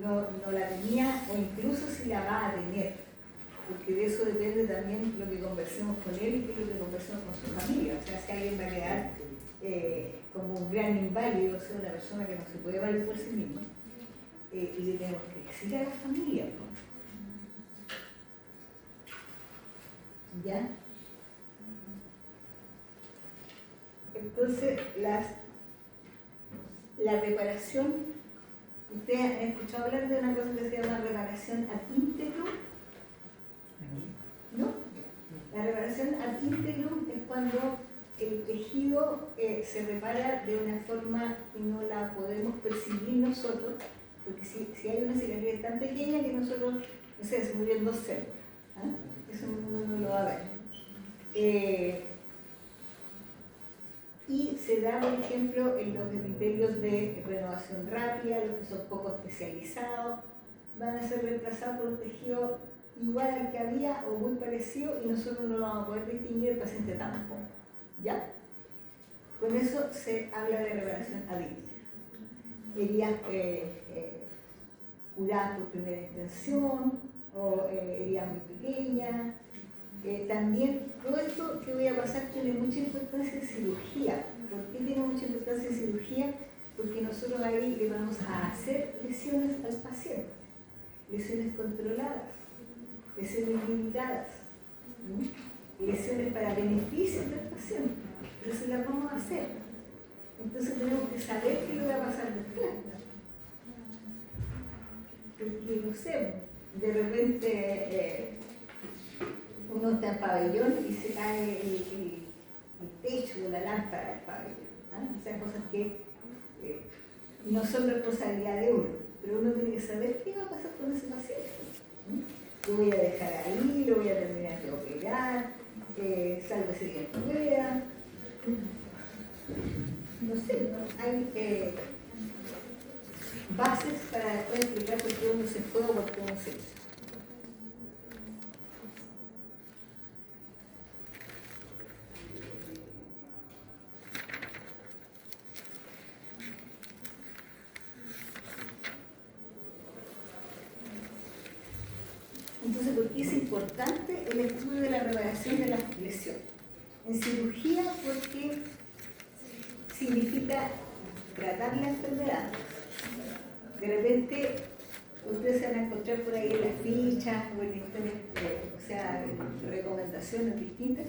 no la tenía, o incluso si la va a tener, porque de eso depende también lo que conversemos con él y lo que conversemos con su familia. O sea, si alguien va a quedar como un gran inválido, o sea, una persona que no se puede valer por sí misma, y le tenemos que decir a la familia, ¿no? ¿Ya? Entonces, la reparación, ustedes han escuchado hablar de una cosa que se llama reparación ad integrum, ¿no? La reparación ad integrum es cuando el tejido se repara de una forma que no la podemos percibir nosotros, porque si hay una cicatriz tan pequeña que nosotros, no sé, se murieron 2 células, ¿eh? Eso uno no lo va a ver. Y se da, por ejemplo, en los criterios de renovación rápida, los que son poco especializados, van a ser reemplazados por un tejido igual al que había o muy parecido y nosotros no lo vamos a poder distinguir, el paciente tampoco. ¿Ya? Con eso se habla de reparación ad integrum. Heridas curadas por primera intención o heridas muy pequeñas. También todo esto que voy a pasar tiene mucha importancia en cirugía. ¿Por qué tiene mucha importancia en cirugía? Porque nosotros ahí le vamos a hacer lesiones al paciente, lesiones controladas, lesiones limitadas, ¿no? Lesiones para beneficios del paciente, pero se las vamos a hacer. Entonces tenemos que saber qué le va a pasar después. Porque, no sé, de repente uno está en pabellón y se cae el techo o la lámpara del pabellón. ¿Ah? O sea, cosas que no son responsabilidad de uno, pero uno tiene que saber qué va a pasar con ese paciente. Lo voy a dejar ahí, lo voy a terminar de operar, sálvese quien pueda. No sé, ¿no? Hay bases para después explicar por qué uno se fue o por qué uno se hizo. Entonces, ¿por qué es importante el estudio de la reparación de las lesiones? En cirugía, porque significa tratar la enfermedad. De repente, ustedes se van a encontrar por ahí en las fichas o en historias, o sea, en recomendaciones distintas,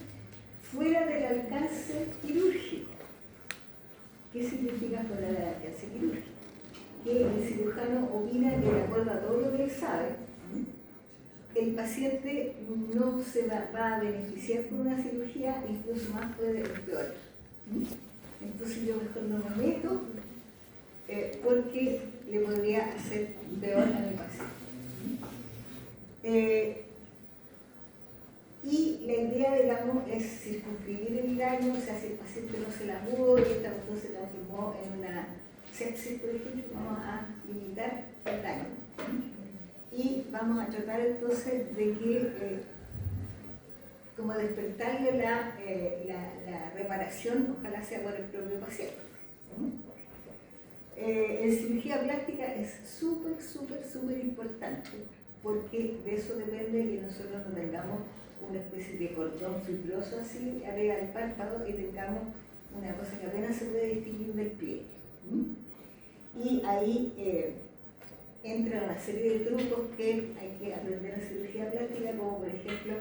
fuera del alcance quirúrgico. ¿Qué significa fuera del alcance quirúrgico? Que el cirujano opina que, de acuerdo a todo lo que él sabe, el paciente no se va a beneficiar con una cirugía, incluso más puede empeorar. Entonces yo mejor no me meto porque le podría hacer peor a mi paciente. Y la idea, digamos, es circunscribir el daño, o sea, si el paciente no se lavó y esta cuestión se transformó en una sepsis, por ejemplo, vamos a limitar el daño. Y vamos a tratar entonces de que, como despertarle la reparación, ojalá sea por el propio paciente. En cirugía plástica es súper importante, porque de eso depende que nosotros no tengamos una especie de cordón fibroso así arriba del párpado y tengamos una cosa que apenas se puede distinguir del pliegue. Y ahí entra una serie de trucos que hay que aprender en cirugía plástica, como por ejemplo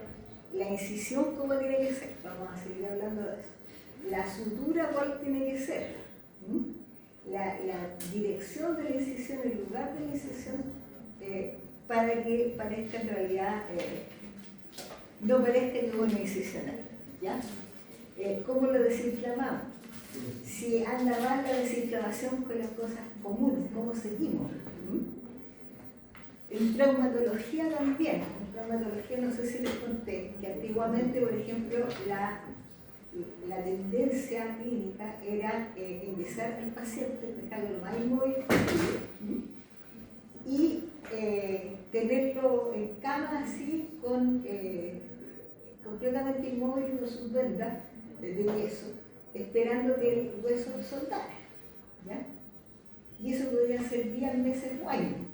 la incisión, cómo tiene que ser, vamos a seguir hablando de eso, la sutura, cuál tiene que ser, la dirección de la incisión, el lugar de la incisión, para que parezca en realidad, no parezca que hubo una incisión ahí, ¿ya? ¿Cómo lo desinflamamos? Si anda mal la desinflamación con las cosas comunes, ¿cómo seguimos? En traumatología también. En traumatología no sé si les conté que antiguamente, por ejemplo, la tendencia clínica era enyesar al paciente, dejarlo lo más inmóvil posible y tenerlo en cama así, completamente inmóvil con sus vendas de yeso, esperando que el hueso soltara, ¿ya? Y eso podría ser días, meses o años.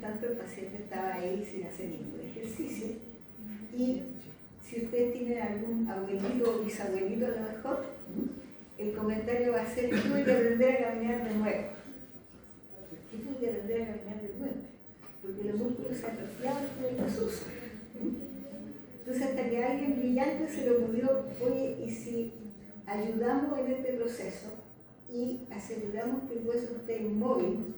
tanto el paciente estaba ahí sin hacer ningún ejercicio. Y si ustedes tienen algún abuelito o bisabuelito a lo mejor, el comentario va a ser: tuve que aprender a caminar de nuevo. ¿Por qué tuve que aprender a caminar de nuevo? Porque los músculos se atrofiaban con los usos. Entonces, hasta que a alguien brillante se le ocurrió: oye, ¿y si ayudamos en este proceso y aseguramos que el hueso esté inmóvil,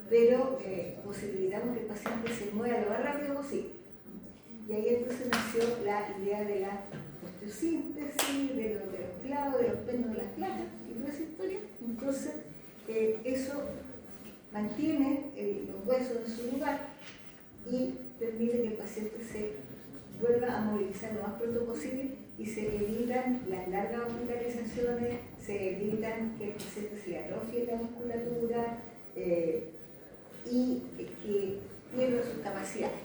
pero posibilitamos que el paciente se mueva lo más rápido posible? Y ahí entonces nació la idea de la osteosíntesis, de los clavos, de los pelos de las placas y toda esa historia. Entonces, eso mantiene los huesos en su lugar y permite que el paciente se vuelva a movilizar lo más pronto posible y se evitan las largas hospitalizaciones, se evitan que el paciente se le atrofie la musculatura y que pierda sus capacidades.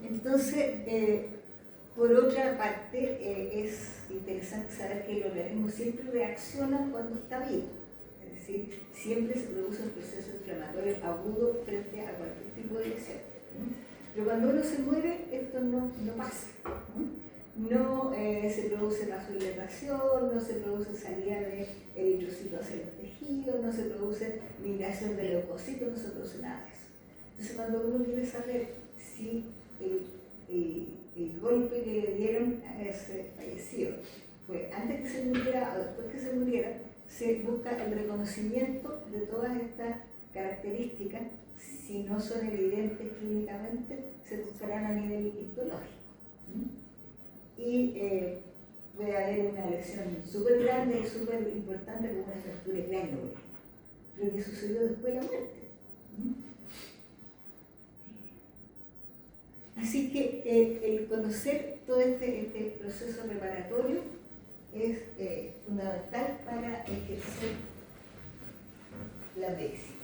Entonces, por otra parte, es interesante saber que el organismo siempre reacciona cuando está vivo. Es decir, siempre se produce un proceso inflamatorio agudo frente a cualquier tipo de lesión. Pero cuando uno se muere, esto no pasa. No se produce vasodilatación, no se produce salida de eritrocitos hacia los tejidos, no se produce migración de leucocitos, no se produce nada de eso. Entonces, cuando uno quiere saber si el golpe que le dieron a ese fallecido fue antes que se muriera o después que se muriera, se busca el reconocimiento de todas estas características. Si no son evidentes clínicamente, se buscarán a nivel histológico. Y puede haber una lesión súper grande y súper importante como una fractura cráneo, pero que sucedió después de la muerte. Así que el conocer todo este proceso preparatorio es fundamental para ejercer la medicina.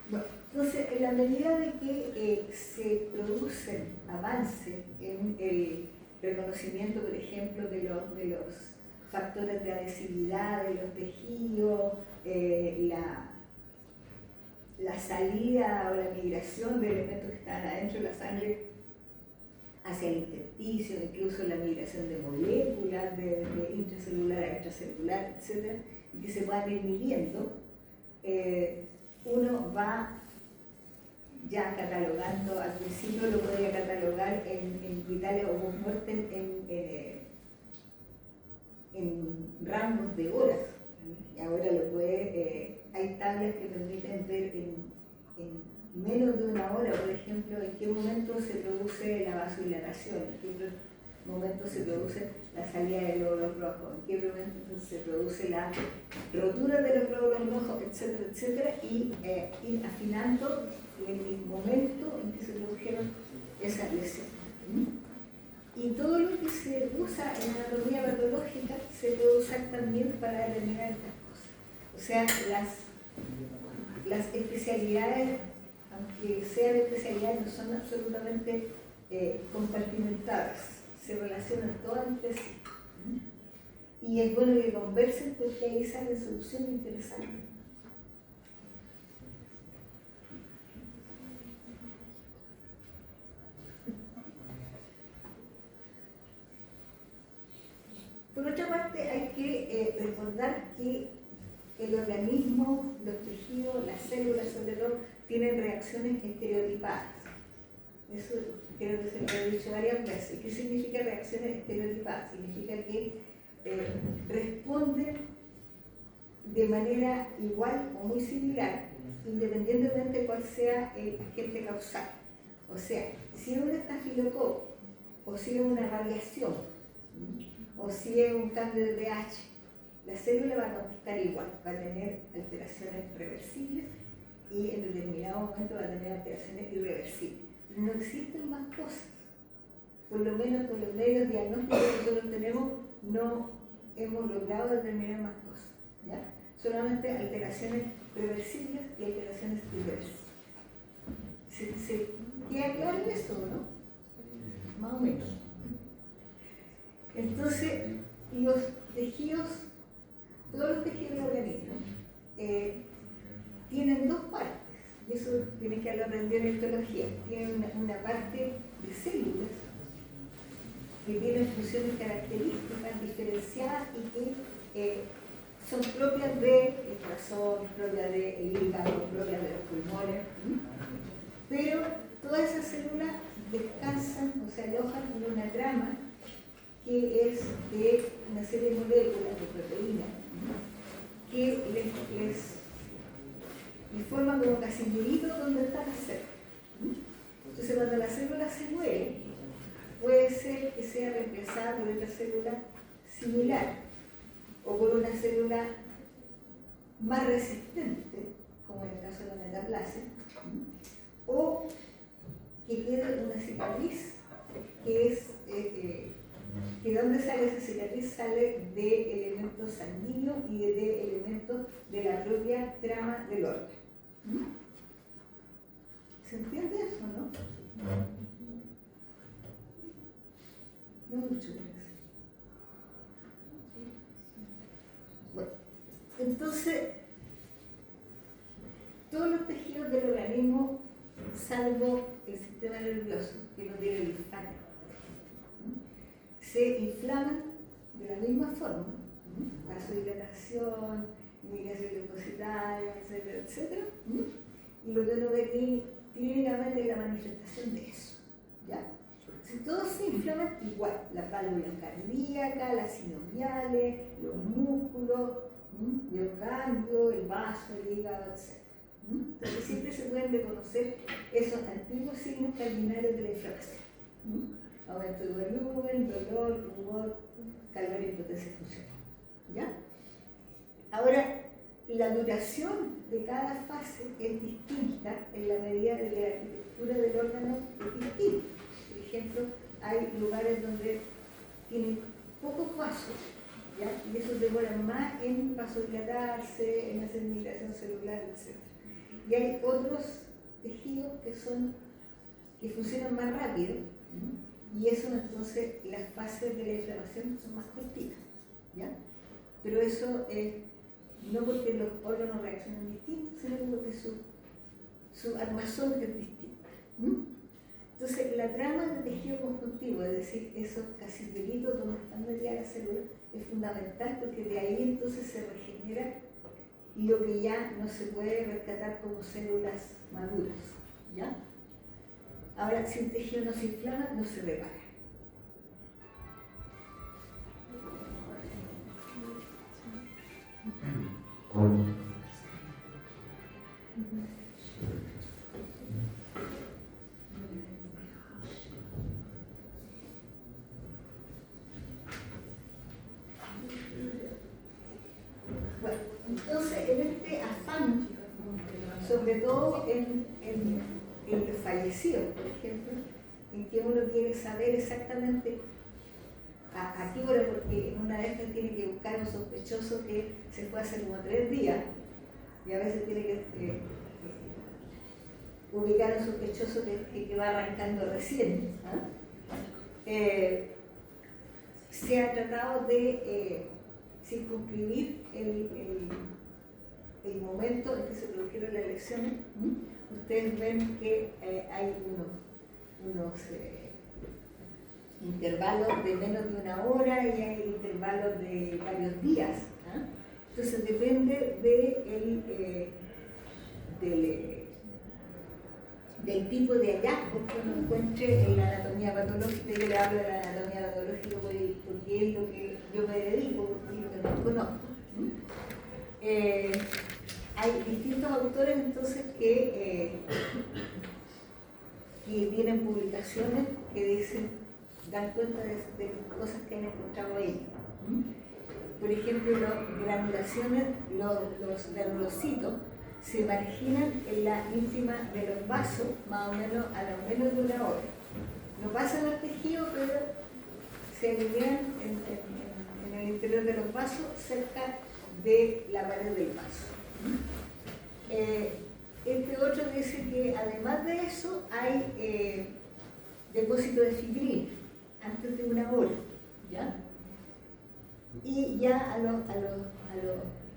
Bueno, entonces, en la medida de que se producen avances en el reconocimiento, por ejemplo, de los factores de adhesividad de los tejidos, la salida o la migración de elementos que están adentro de la sangre hacia el intersticio, incluso la migración de moléculas, de intracelular a extracelular, etc., y que se puedan ir midiendo, uno va ya catalogando. Al principio lo podía catalogar en vitales o post-mortem en rangos de horas, y ahora lo puede, hay tablas que permiten ver en menos de una hora, por ejemplo, en qué momento se produce la vasodilatación, en qué momento se produce la salida de glóbulos rojos, en qué momento se produce la rotura de los glóbulos rojos, etcétera, etcétera, y ir afinando el momento en que se produjeron esas lesiones. Y todo lo que se usa en anatomía patológica se puede usar también para determinar estas cosas. O sea, las especialidades, aunque sean especialidades, no son absolutamente compartimentadas, se relacionan todas entre sí. Y es bueno que conversen porque ahí salen soluciones interesantes. Por otra parte, hay que recordar que el organismo, los tejidos, las células sobre todo, tienen reacciones estereotipadas. Eso creo que se lo he dicho varias veces. ¿Qué significa reacciones estereotipadas? Significa que responden de manera igual o muy similar, independientemente de cuál sea el agente causal. O sea, si es un estafilococo, o si es una radiación, o si es un cambio de pH, la célula va a contestar igual, va a tener alteraciones reversibles y en determinado momento va a tener alteraciones irreversibles. No existen más cosas. Por lo menos con los medios diagnósticos que nosotros tenemos, no hemos logrado determinar más cosas. ¿Ya? Solamente alteraciones reversibles y alteraciones irreversibles. ¿Se queda claro eso, no? Más o menos. Entonces, los tejidos, todos los tejidos del organismo, tienen dos partes, y eso tienen que haberlo aprendido en histología. Tienen una parte de células que tienen funciones características diferenciadas y que son propias del corazón, propias del hígado, propias de los pulmones, pero todas esas células descansan, o sea, alojan en una trama que es de una serie de moléculas de proteínas que les forman como casilleritos donde está la célula. Entonces, cuando la célula se muere, puede ser que sea reemplazada por otra célula similar o por una célula más resistente, como en el caso de la metaplasia, o que quede una cicatriz que es que de dónde sale esa cicatriz, sale de elementos sanguíneos y de elementos de la propia trama del órgano. ¿Se entiende eso, no? No mucho gracias. Bueno, entonces, todos los tejidos del organismo, salvo el sistema nervioso, que no tiene linfático, se inflaman de la misma forma, vasodilatación, migración leucocitaria, etcétera, etcétera, y lo que uno ve clínicamente es la manifestación de eso, ¿ya? Si todos se inflaman igual, las válvulas cardíacas, las sinoviales, los músculos, el ganglio, el vaso, el hígado, etc. Entonces siempre se pueden reconocer esos antiguos signos cardinales de la inflamación. Aumento de volumen, dolor, rumor, calor y impotencia funcional. ¿Ya? Ahora, la duración de cada fase es distinta en la medida de que la arquitectura del órgano es distinta. Por ejemplo, hay lugares donde tienen pocos vasos, ¿ya? Y esos demoran más en vasodilatarse, en hacer migración celular, etc. Y hay otros tejidos que funcionan más rápido, y eso entonces las fases de la inflamación son más cortitas, ¿ya? Pero eso no porque los órganos reaccionan distintos, sino porque su armazón es distinta. Entonces, la trama del tejido conjuntivo, es decir, esos casilleritos donde están metidas las células, es fundamental porque de ahí entonces se regenera lo que ya no se puede rescatar como células maduras, ¿ya? Ahora, si un tejido no se inflama, no se repara. Bueno, entonces, en este afán, sobre todo en el fallecido, por ejemplo, en que uno quiere saber exactamente a qué hora, porque en una de estas tiene que buscar a un sospechoso que se fue hace como 3 días, y a veces tiene que ubicar a un sospechoso que va arrancando recién. Se ha tratado de circunscribir el momento en que se produjeron las elecciones. Ustedes ven que hay unos intervalos de menos de 1 hora y hay intervalos de varios días. Entonces depende del tipo de hallazgo que uno encuentre en la anatomía patológica. Yo le hablo de la anatomía patológica porque es lo que yo me dedico, porque es lo que no conozco. Hay distintos autores entonces que tienen publicaciones que dan cuenta de cosas que han encontrado ellos. Por ejemplo, las granulaciones, los granulocitos se marginan en la íntima de los vasos más o menos a lo menos de 1 hora. No pasan al tejido, pero se alinean en el interior de los vasos cerca de la pared del vaso. Este otro dice que además de eso hay depósito de fibrina antes de 1 hora, ¿ya? ya a los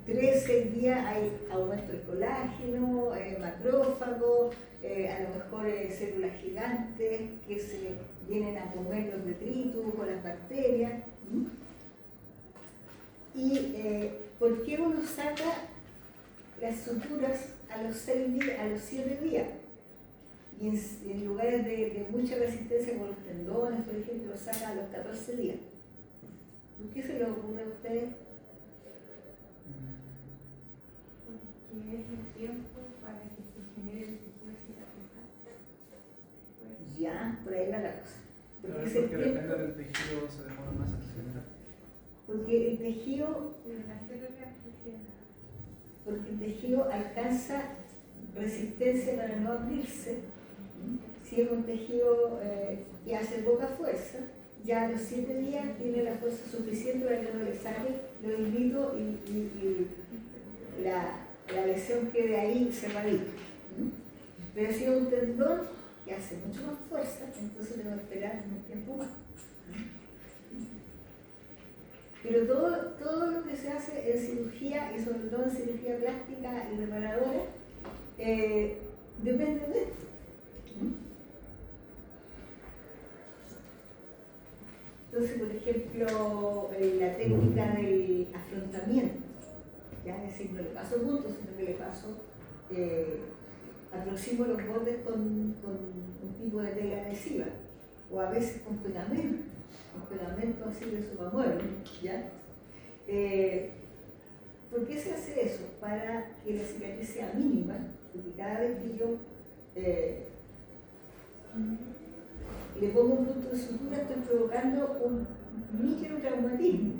3, 6 días hay aumento del colágeno, macrófagos, a lo mejor células gigantes que se vienen a comer los detritus o las bacterias. ¿Y por qué uno saca las suturas a los 6 días, a los 7 días? Y en lugares de mucha resistencia como los tendones, por ejemplo, lo saca a los 14 días. ¿Por qué se le ocurre a ustedes? Porque es el tiempo para que se genere el tejido cicatrizante. Ya, por ahí va la cosa. Porque depende del tejido, se demora más en generar. Porque el tejido, alcanza resistencia para no abrirse. Si es un tejido que hace poca fuerza, ya a los 7 días tiene la fuerza suficiente para que no le saque los hilitos y la lesión quede ahí cerradita. Pero si es un tendón que hace mucho más fuerza, entonces tengo que esperar un tiempo más. Pero todo lo que se hace en cirugía, y sobre todo en cirugía plástica y reparadora, depende de esto. Entonces, por ejemplo, la técnica del afrontamiento, ya es decir, no le paso puntos, sino que le paso, aproximo los bordes con un tipo de tela adhesiva, o a veces con pegamento así de sopamueble, ¿ya? ¿Por qué se hace eso? Para que la cicatriz sea mínima, porque cada vez que yo le pongo un punto de sutura estoy provocando un microtraumatismo.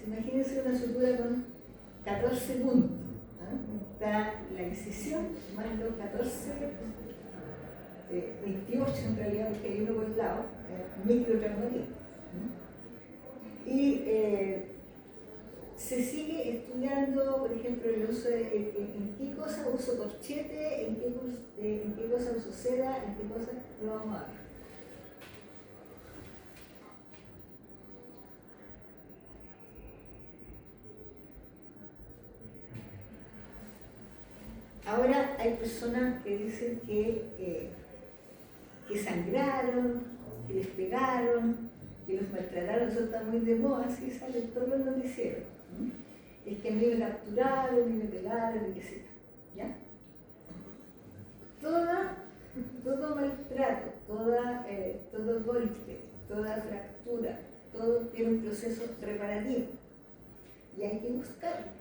Imagínense una sutura con 14 puntos. Está la incisión más los 14, 28 en realidad, porque hay uno por el lado, microtraumatismo. Y se sigue estudiando, por ejemplo, el uso en qué cosa uso corchete, en qué cosa uso seda, en qué cosa lo vamos a ver. Ahora hay personas que dicen que sangraron, que les pegaron, que los maltrataron, eso está muy de moda, así salen todos los noticieros. Es que a mí me capturaron y me pegaron y qué sé yo, ¿ya? Todo maltrato, todo golpe, toda fractura, todo tiene un proceso reparativo y hay que buscarlo.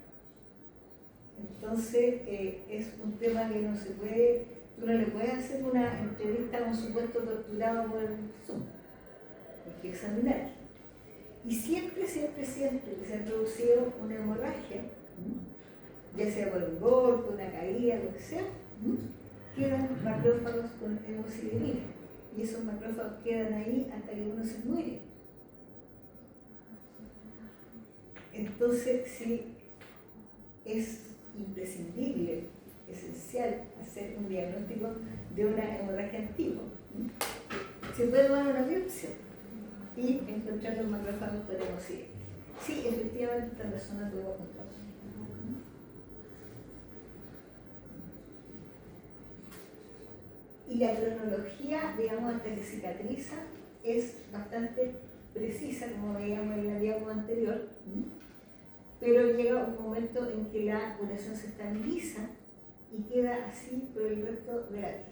Entonces es un tema que no se puede, tú no le puedes hacer una entrevista a un supuesto torturado por Zoom, hay que examinarlo. Y siempre que se ha producido una hemorragia, ya sea por un golpe, una caída, lo que sea, quedan macrófagos con hemosiderina. Y esos macrófagos quedan ahí hasta que uno se muere. Entonces, sí, es imprescindible, esencial, hacer un diagnóstico de una hemorragia antigua. Se puede tomar una biopsia y encontrar los macrófagos con hemosiderina. Sí, efectivamente esta persona tuvo control. Y la cronología, digamos, hasta que cicatriza, es bastante precisa, como veíamos en la diapositiva anterior, pero llega un momento en que la curación se estabiliza y queda así por el resto de la vida.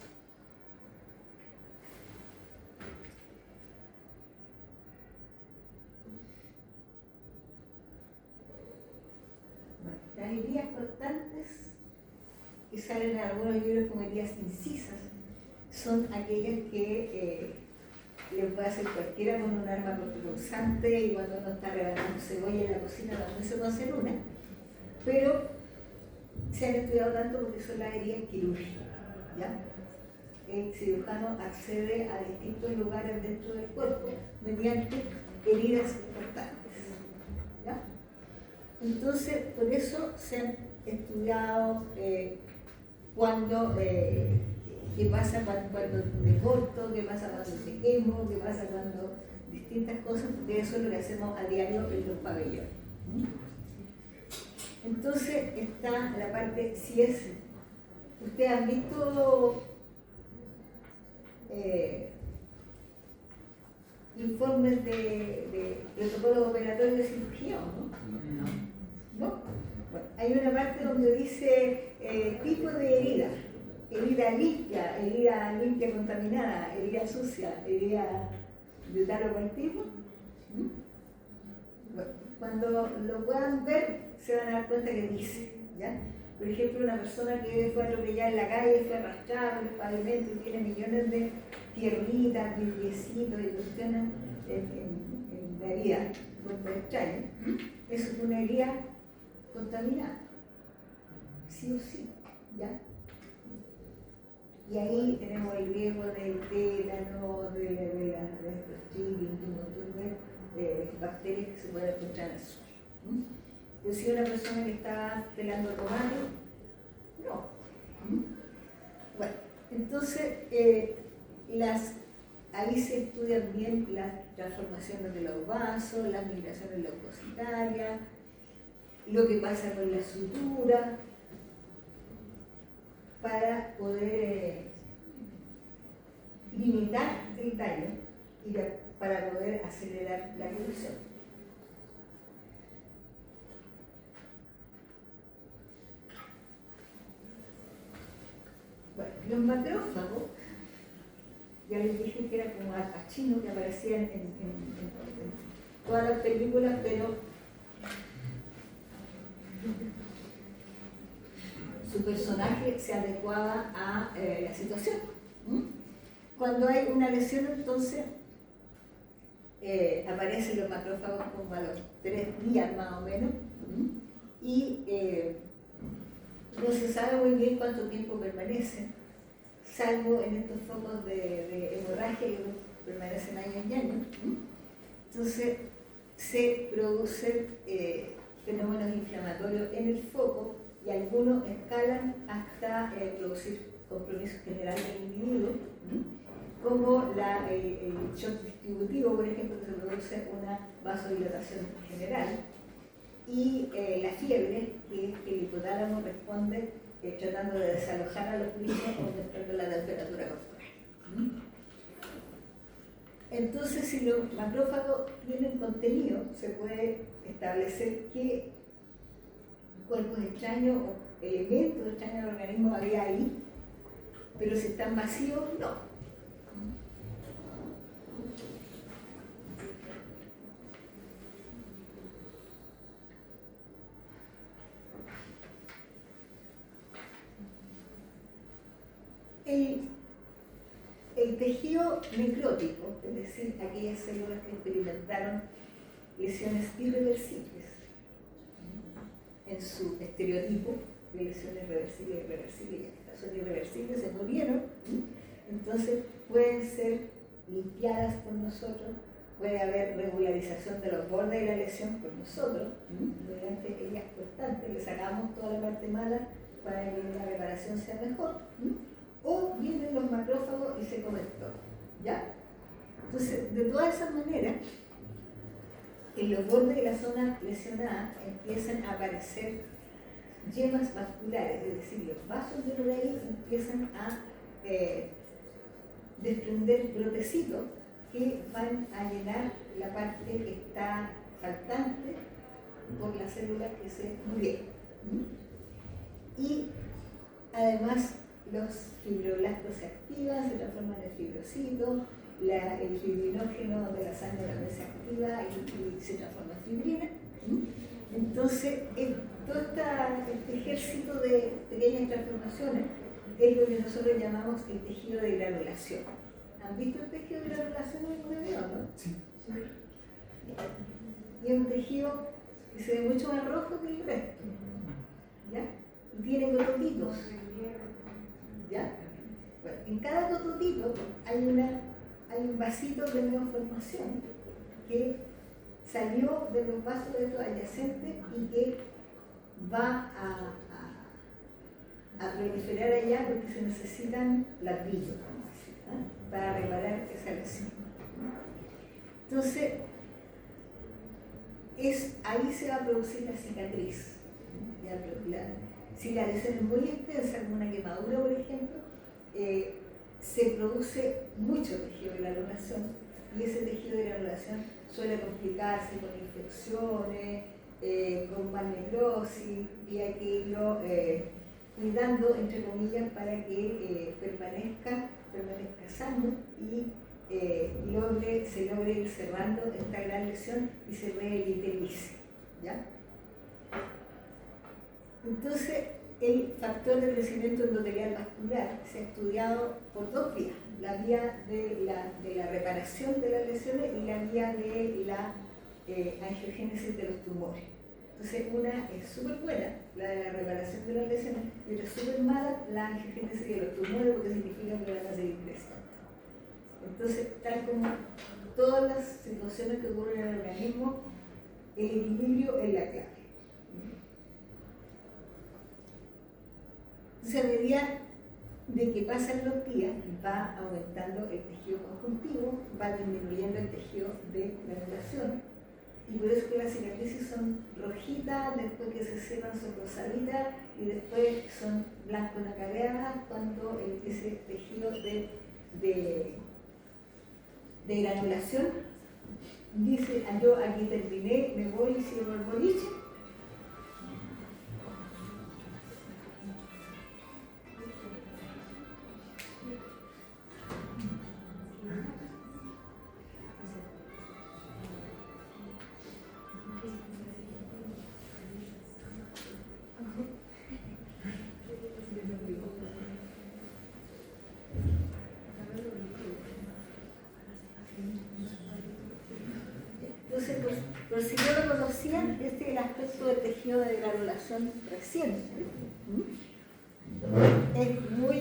Bueno, las heridas cortantes que salen en algunos libros como heridas incisas son aquellas que le puede hacer cualquiera con un arma cortopunzante, y cuando uno está rebanando cebolla en la cocina también se puede hacer una, pero se han estudiado tanto porque son las heridas quirúrgicas, ¿ya? El cirujano accede a distintos lugares dentro del cuerpo mediante heridas cortantes, ¿ya? Entonces, por eso se han estudiado qué pasa cuando te corto, qué pasa cuando te quemo, qué pasa cuando distintas cosas, porque eso es lo que hacemos a diario en los pabellones. Entonces está la parte, si es, ustedes han visto informes de protocolos operatorios de cirugía, ¿no? ¿No? Bueno, hay una parte donde dice tipo de herida: herida limpia contaminada, herida sucia, herida de tal o cual tipo. Bueno, cuando lo puedan ver, se van a dar cuenta que dice, ¿ya? Por ejemplo, una persona que fue atropellada en la calle, fue arrastrada por el pavimento y tiene millones de tierritas, vidriecitos y cuestiones en la herida, cuerpo extraño. Eso es una herida contaminada, sí o sí, ¿ya? Y ahí tenemos el riesgo del tétano, de estos chiles, un montón de bacterias que se pueden encontrar en el suelo. Yo soy una persona que está pelando tomate, no. Bueno, entonces ahí se estudian bien las transformaciones de los vasos, las migraciones leucocitarias, lo que pasa con la sutura, para poder limitar el daño y para poder acelerar la evolución. Bueno, los macrófagos, ya les dije que era como Al Pacino, que aparecían en todas las películas, pero su personaje se adecuaba a la situación. Cuando hay una lesión, entonces aparecen los macrófagos como a los 3 días más o menos, y no se sabe muy bien cuánto tiempo permanecen, salvo en estos focos de hemorragia que permanecen años y años. Entonces se producen fenómenos inflamatorios en el foco, y algunos escalan hasta producir compromiso general del individuo, como el shock distributivo, por ejemplo, que se produce una vasodilatación general, y la fiebre, que el hipotálamo responde tratando de desalojar a los niños aumentando la temperatura corporal. Entonces, si los macrófagos tienen contenido, se puede establecer qué cuerpos extraños o elementos extraños del organismo había ahí, pero si están vacíos, no. El tejido necrótico, es decir, aquellas células que experimentaron lesiones irreversibles en su estereotipo de lesiones reversibles y irreversibles, ya son irreversibles, se murieron, entonces pueden ser limpiadas por nosotros, puede haber regularización de los bordes de la lesión por nosotros, mediante ellas constantes, le sacamos toda la parte mala para que la reparación sea mejor, o vienen los macrófagos y se comen todo, ¿ya? Entonces, de todas esas maneras, en los bordes de la zona lesionada empiezan a aparecer yemas vasculares, es decir, los vasos de ahí empiezan a desprender brotecitos que van a llenar la parte que está faltante por las células que se murieron. Y además los fibroblastos se activan, se transforman en fibrocitos, el fibrinógeno de la sangre también se activa y se transforma en fibrina. Entonces, todo este ejército de pequeñas transformaciones es lo que nosotros llamamos el tejido de granulación. ¿Han visto el tejido de granulación en un video, no? Sí. Y es un tejido que se ve mucho más rojo que el resto, ¿ya? Y tiene cototitos, ¿ya? Bueno, en cada cototito hay un vasito de neoformación que salió de los vasos de estos adyacentes y que va a proliferar allá porque se necesitan ladrillos, ¿no? Para reparar esa lesión. Entonces, ahí se va a producir la cicatriz. Ya, si la lesión es muy extensa, como una quemadura, por ejemplo, se produce mucho tejido de granulación y ese tejido de granulación suele complicarse con infecciones, con malnecrosis, y hay que irlo cuidando, entre comillas, para que permanezca sano y se logre ir cerrando esta gran lesión y se revitalice, ¿ya? Entonces, el factor de crecimiento endotelial vascular se ha estudiado por dos vías: la vía de la reparación de las lesiones y la vía de la angiogénesis de los tumores. Entonces, una es súper buena, la de la reparación de las lesiones, y otra es súper mala, la angiogénesis de los tumores, porque significa que van a seguir creciendo. Entonces, tal como todas las situaciones que ocurren en el organismo, el equilibrio es la clave. Entonces, a medida de que pasan los días, va aumentando el tejido conjuntivo, va disminuyendo el tejido de granulación, y por eso que las cicatrices son rojitas, después que se cierran son rosaditas, y después son blanco nacareadas cuando ese tejido de granulación dice: yo aquí terminé, me voy y cierro el boliche. Entonces, por si no lo conocían, este es el aspecto del tejido de granulación reciente. Es muy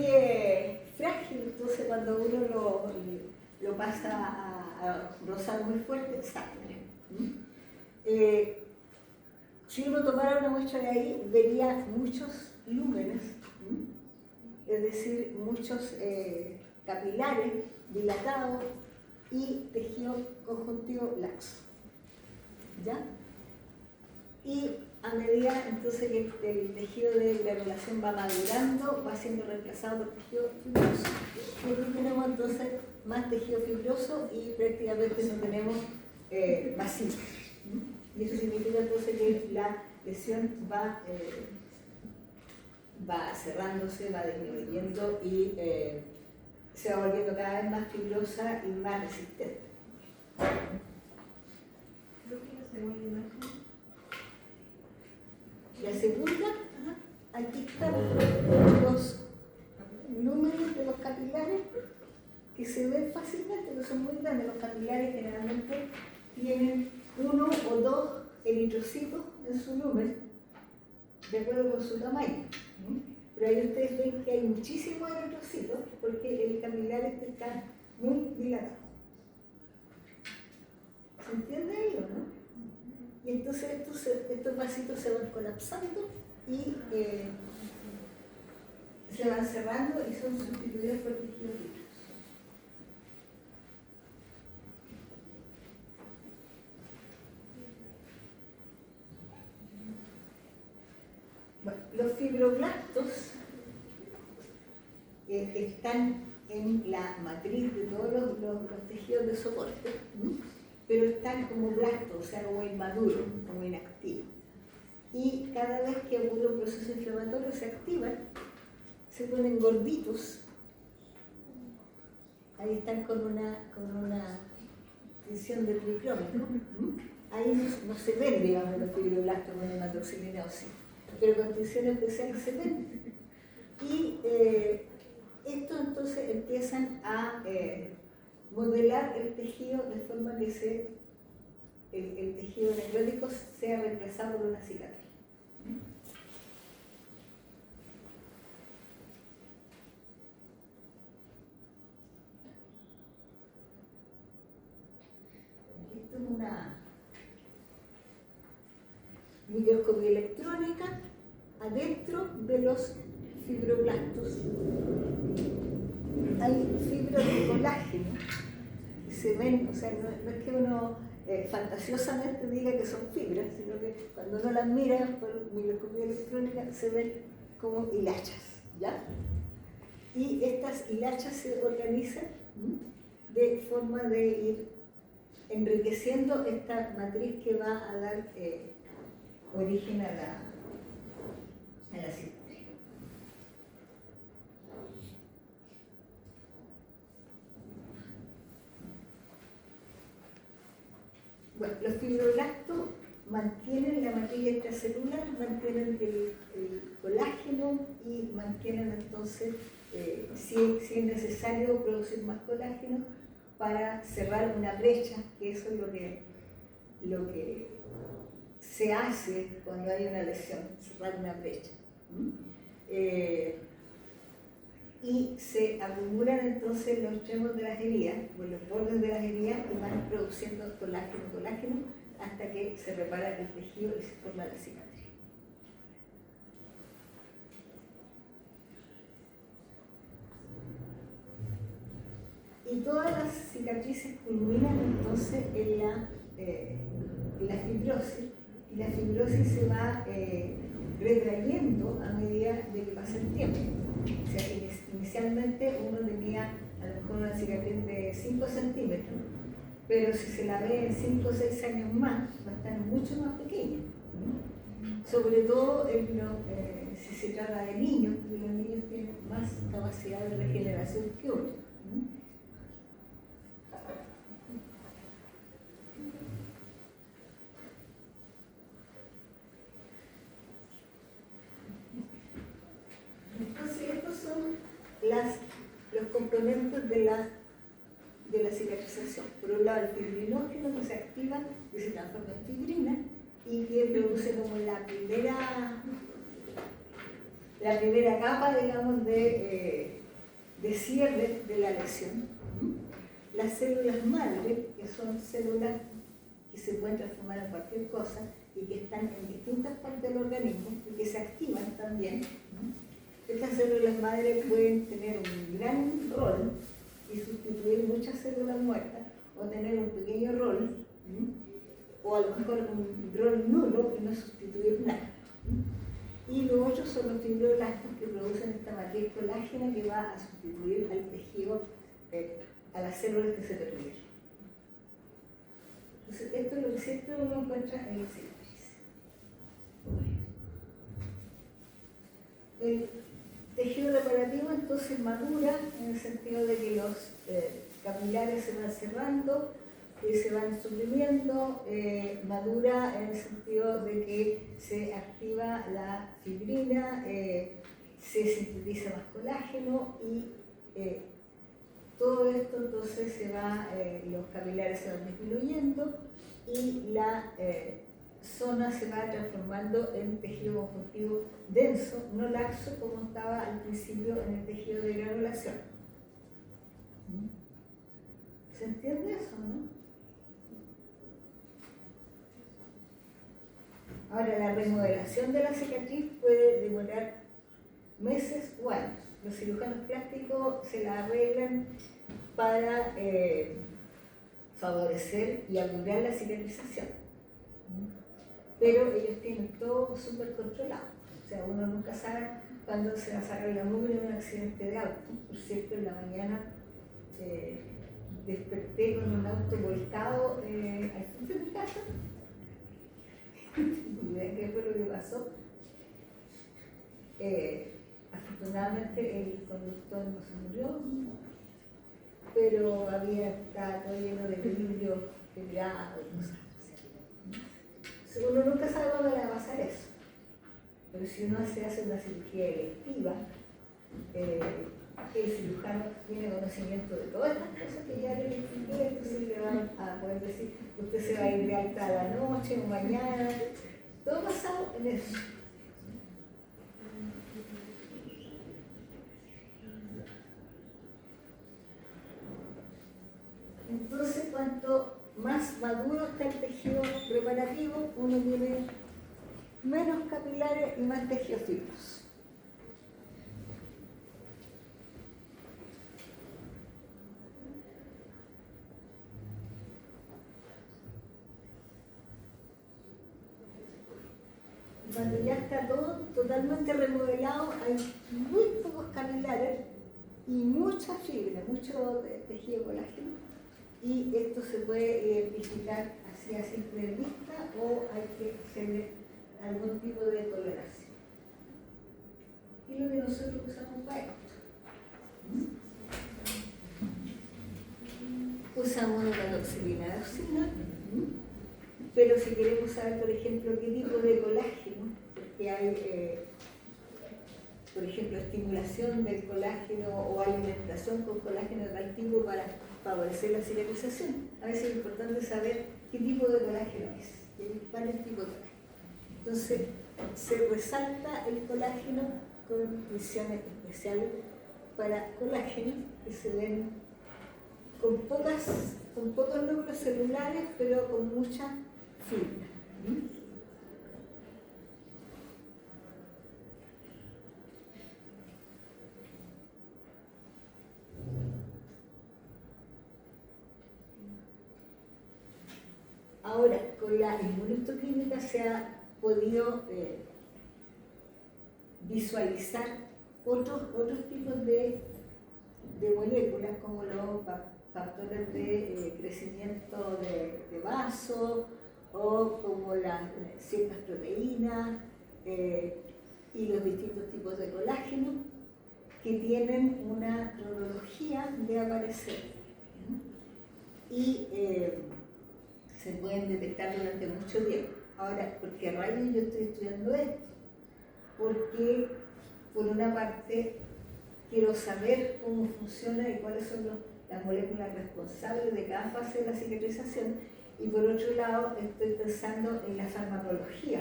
frágil, entonces cuando uno lo pasa a rozar muy fuerte, sangre. Si uno tomara una muestra de ahí, vería muchos lúmenes, es decir, muchos capilares dilatados y tejido conjuntivo laxo. ¿Ya? Y a medida entonces que el tejido de granulación va madurando, va siendo reemplazado por tejido fibroso. Y aquí tenemos entonces más tejido fibroso y prácticamente no tenemos vacío. Y eso significa entonces que la lesión va cerrándose, va disminuyendo y se va volviendo cada vez más fibrosa y más resistente. La segunda, aquí están los números de los capilares que se ven fácilmente, que son muy grandes. Los capilares generalmente tienen 1 o 2 eritrocitos en su número, de acuerdo con su tamaño. Pero ahí ustedes ven que hay muchísimos eritrocitos porque el capilar está muy dilatado. ¿Se entiende ahí o no? Y entonces estos vasitos se van colapsando y se van cerrando y son sustituidos por tejidos fibrosos. Bueno, los fibroblastos están en la matriz de todos los tejidos de soporte, pero están como blastos, o sea, como inmaduros, como inactivos. Y cada vez que ocurre un proceso inflamatorio se activan, se ponen gorditos. Ahí están con una tensión de triclómico. Ahí no se ven, digamos, los fibroblastos con hematoxilinosis, pero con tensión especial se ven. Y estos entonces empiezan a modelar el tejido de forma que el tejido necrótico sea reemplazado por una cicatriz. Esto es una microscopía electrónica adentro de los fibroblastos. Hay fibras de colágeno que se ven, o sea, no es que uno fantasiosamente diga que son fibras, sino que cuando uno las mira por microscopía electrónica se ven como hilachas, ¿ya? Y estas hilachas se organizan de forma de ir enriqueciendo esta matriz que va a dar origen a la simetría. Bueno, los fibroblastos mantienen la matriz extracelular, mantienen el colágeno y mantienen entonces, si es necesario, producir más colágeno para cerrar una brecha, que eso es lo que se hace cuando hay una lesión, cerrar una brecha. Y se acumulan entonces los extremos de las heridas, o los bordes de las heridas, y van produciendo colágeno, hasta que se repara el tejido y se forma la cicatriz. Y todas las cicatrices culminan entonces en la fibrosis, y la fibrosis se va retrayendo a medida de que pasa el tiempo. O sea, inicialmente uno tenía a lo mejor una cicatriz de 5 centímetros, pero si se la ve en 5 o 6 años más, va a estar mucho más pequeña. Sobre todo si se trata de niños, porque los niños tienen más capacidad de regeneración que otros. Entonces, estos son los componentes de la cicatrización. Por un lado, el fibrinógeno que se activa y se transforma en fibrina y que produce como la primera capa, digamos, de cierre de la lesión. Las células madre, que son células que se pueden transformar en cualquier cosa y que están en distintas partes del organismo y que se activan también. Estas células madre pueden tener un gran rol y sustituir muchas células muertas, o tener un pequeño rol, o a lo mejor un rol nulo y no sustituir nada. Y los otros son los fibroblastos, que producen esta matriz colágena que va a sustituir al tejido, a las células que se perdieron. Entonces, esto es lo que siempre uno encuentra en la cicatriz. El tejido reparativo entonces madura en el sentido de que los capilares se van cerrando y se van suprimiendo, madura en el sentido de que se activa la fibrina, se sintetiza más colágeno y todo esto entonces los capilares se van disminuyendo y la zona se va transformando en tejido conjuntivo denso, no laxo como estaba al principio en el tejido de granulación. ¿Se entiende eso, no? Ahora, la remodelación de la cicatriz puede demorar meses o años. Los cirujanos plásticos se la arreglan para favorecer y apurar la cicatrización. Pero ellos tienen todo súper controlado. O sea, uno nunca sabe cuándo se va a sacar la mugre en un accidente de auto. Por cierto, en la mañana desperté con un auto volcado al frente de mi casa. ¿Qué fue lo que pasó? Afortunadamente el conductor no se murió, pero estaba todo lleno de vidrio quebrado y cosas así. Uno nunca sabe cuándo le va a pasar eso, pero si uno se hace una cirugía electiva, el cirujano tiene conocimiento de todas estas cosas que ya le expliqué, entonces le van a poder decir, usted se va a ir de alta a la noche o mañana, todo basado en eso. Entonces, cuanto más maduro está el tejido reparativo, uno tiene menos capilares y más tejido fibroso. cuando ya está todo totalmente remodelado, hay muy pocos capilares y mucha fibra, mucho tejido colágeno, y esto se puede identificar así a simple vista o hay que hacerle algún tipo de coloración. ¿Qué es lo que nosotros usamos para esto? Usamos hidroxilina de oxina, pero si queremos saber, por ejemplo, qué tipo de colágeno, porque hay, por ejemplo, estimulación del colágeno o alimentación con colágeno de tal tipo para favorecer la cicatrización. A veces es importante saber qué tipo de colágeno es, cuál es el tipo de colágeno. Entonces, se resalta el colágeno con visiones especiales para colágeno que se ven con pocos núcleos celulares, pero con mucha fibra. Ahora, con la inmunohistoquímica se ha podido visualizar otros tipos de moléculas, como los factores de crecimiento de vaso, o como ciertas proteínas y los distintos tipos de colágeno que tienen una cronología de aparecer y se pueden detectar durante mucho tiempo. Ahora, ¿por qué rayos yo estoy estudiando esto? Porque, por una parte, quiero saber cómo funciona y cuáles son las moléculas responsables de cada fase de la cicatrización, y por otro lado estoy pensando en la farmacología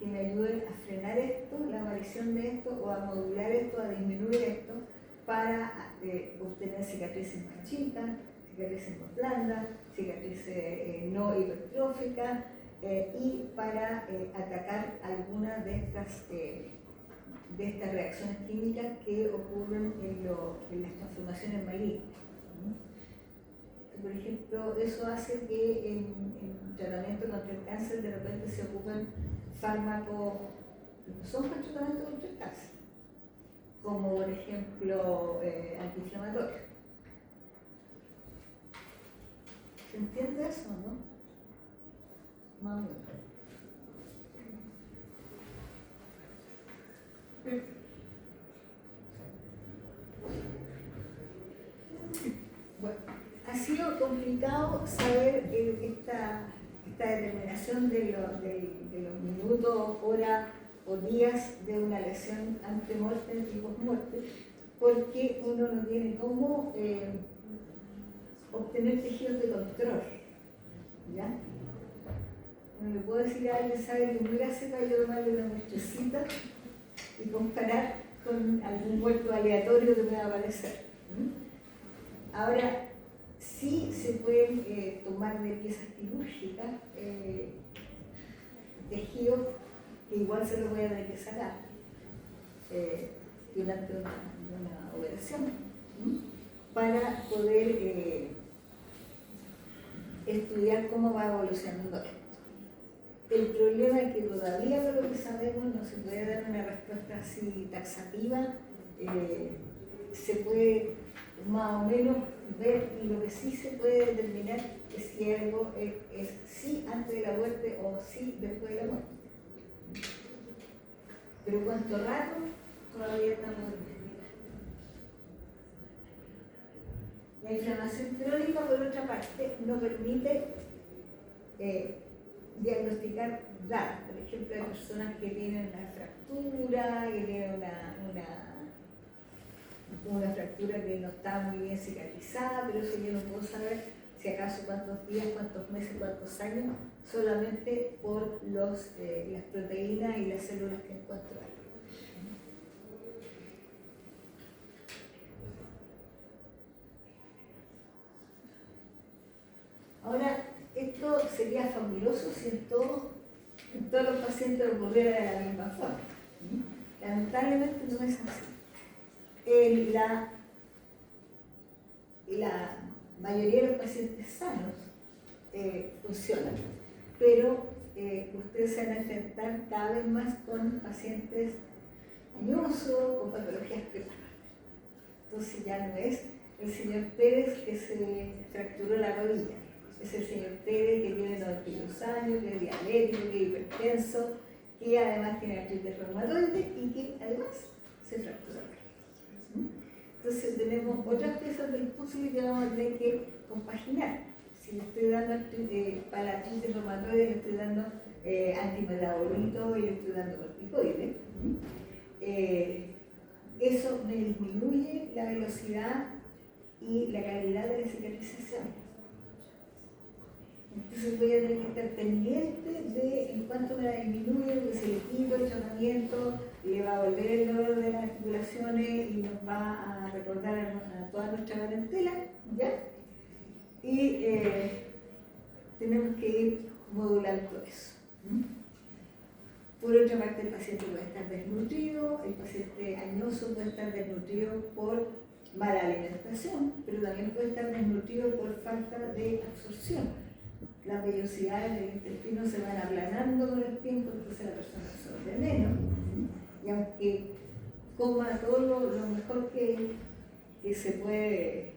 que me ayude a frenar esto, la aparición de esto, o a modular esto, a disminuir esto, para obtener cicatrices más chicas, cicatrices más blandas, cicatrices no hipertróficas, y para atacar algunas de estas reacciones químicas que ocurren en las transformaciones malignas. Por ejemplo, eso hace que en tratamiento contra el cáncer de repente se ocupen fármacos que no son para tratamiento contra el cáncer, como por ejemplo antiinflamatorios. ¿Se entiende eso, no? Más o menos. Bueno, ha sido complicado saber esta determinación de los minutos, horas o días de una lesión ante-muerte y post-muerte, porque uno no tiene cómo obtener tejidos de control. ¿Ya? No le puedo decir a alguien, sabe que mira, se cayó tomarle una muestrecita y comparar con algún muerto aleatorio que pueda aparecer. Ahora, sí se pueden tomar de piezas quirúrgicas tejidos que igual se los voy a tener que sacar durante una operación para poder estudiar cómo va evolucionando esto. El problema es que todavía con lo que sabemos no se puede dar una respuesta así taxativa. Se puede más o menos ver, y lo que sí se puede determinar es si algo es sí antes de la muerte o sí después de la muerte. Pero cuánto rato todavía estamos investigando. La inflamación crónica, por otra parte, no permite diagnosticar datos. Por ejemplo, hay personas que tienen una fractura, que tienen una fractura que no está muy bien cicatrizada, pero eso yo no puedo saber si acaso cuántos días, cuántos meses, cuántos años, solamente por las proteínas y las células que encuentro ahí. Ahora, esto sería fabuloso si en todos los pacientes ocurriera de la misma forma. Lamentablemente no es así. La mayoría de los pacientes sanos funcionan, pero ustedes ustedes se van a enfrentar cada vez más con pacientes añosos, con patologías preparadas. Entonces ya no es el señor Pérez que se fracturó la rodilla, es el señor Pérez que tiene 92 años, que es diabético, que es hipertenso, que además tiene artritis reumatoide y que además se fracturó la rodilla. Entonces tenemos otras piezas del puzzle que vamos a tener que compaginar. Si le estoy dando para la artritis reumatoide, le estoy dando antimetabolito y le estoy dando corticoides. Eso me disminuye la velocidad y la calidad de la cicatrización. Entonces voy a tener que estar pendiente de en cuánto me la disminuye, porque si le quito el tratamiento, le va a volver el dolor de las articulaciones y nos va a recordar a toda nuestra parentela, ¿ya? Y tenemos que ir modulando eso. Por otra parte, el paciente puede estar desnutrido, el paciente añoso puede estar desnutrido por mala alimentación, pero también puede estar desnutrido por falta de absorción. Las vellosidades del intestino se van aplanando con el tiempo, entonces la persona absorbe menos. Y aunque coma todo lo mejor que se puede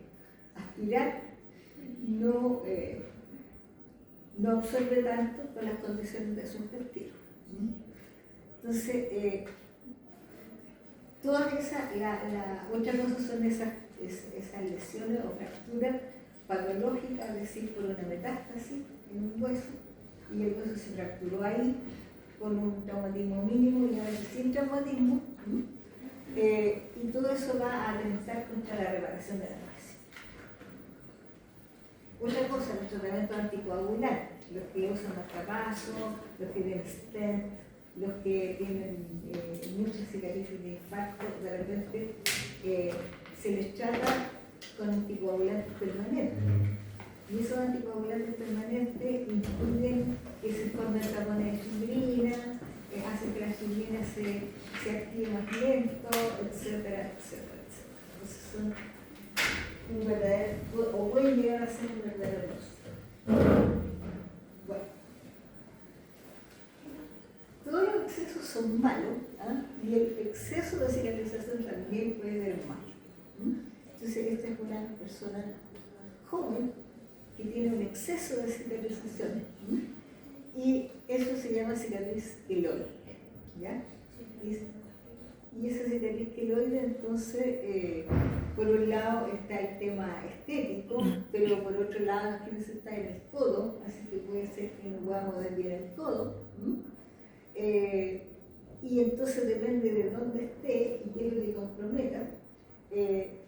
aspirar, no absorbe tanto por las condiciones de su intestino. Entonces, todas esas, otra cosa son esas lesiones o fracturas patológicas, es decir, por una metástasis en un hueso, y el hueso se fracturó ahí con un traumatismo mínimo y a veces sin traumatismo, y todo eso va a atentar contra la reparación de la fascia. Otra cosa, los tratamientos anticoagulantes, los que usan marcapasos, los que tienen stent, los que tienen muchas cicatrices de infarto, de repente se les trata con anticoagulantes permanentes. Y esos anticoagulantes permanentes impiden que se formen tapones de fibrina, hacen que la fibrina se active más lento, etcétera, etcétera, etcétera. Entonces son un verdadero, o pueden llegar a ser un verdadero monstruo. Bueno, todos los excesos son malos, y el exceso de cicatrización también puede ser malo. Entonces, esta es una persona joven que tiene un exceso de cicatrizaciones, y eso se llama cicatriz queloide, ¿ya? Y esa cicatriz queloide, entonces, por un lado está el tema estético, pero por otro lado, imagínense, está en el codo, así que puede ser que no podamos ver bien el codo. Y entonces depende de dónde esté y qué es lo que comprometa,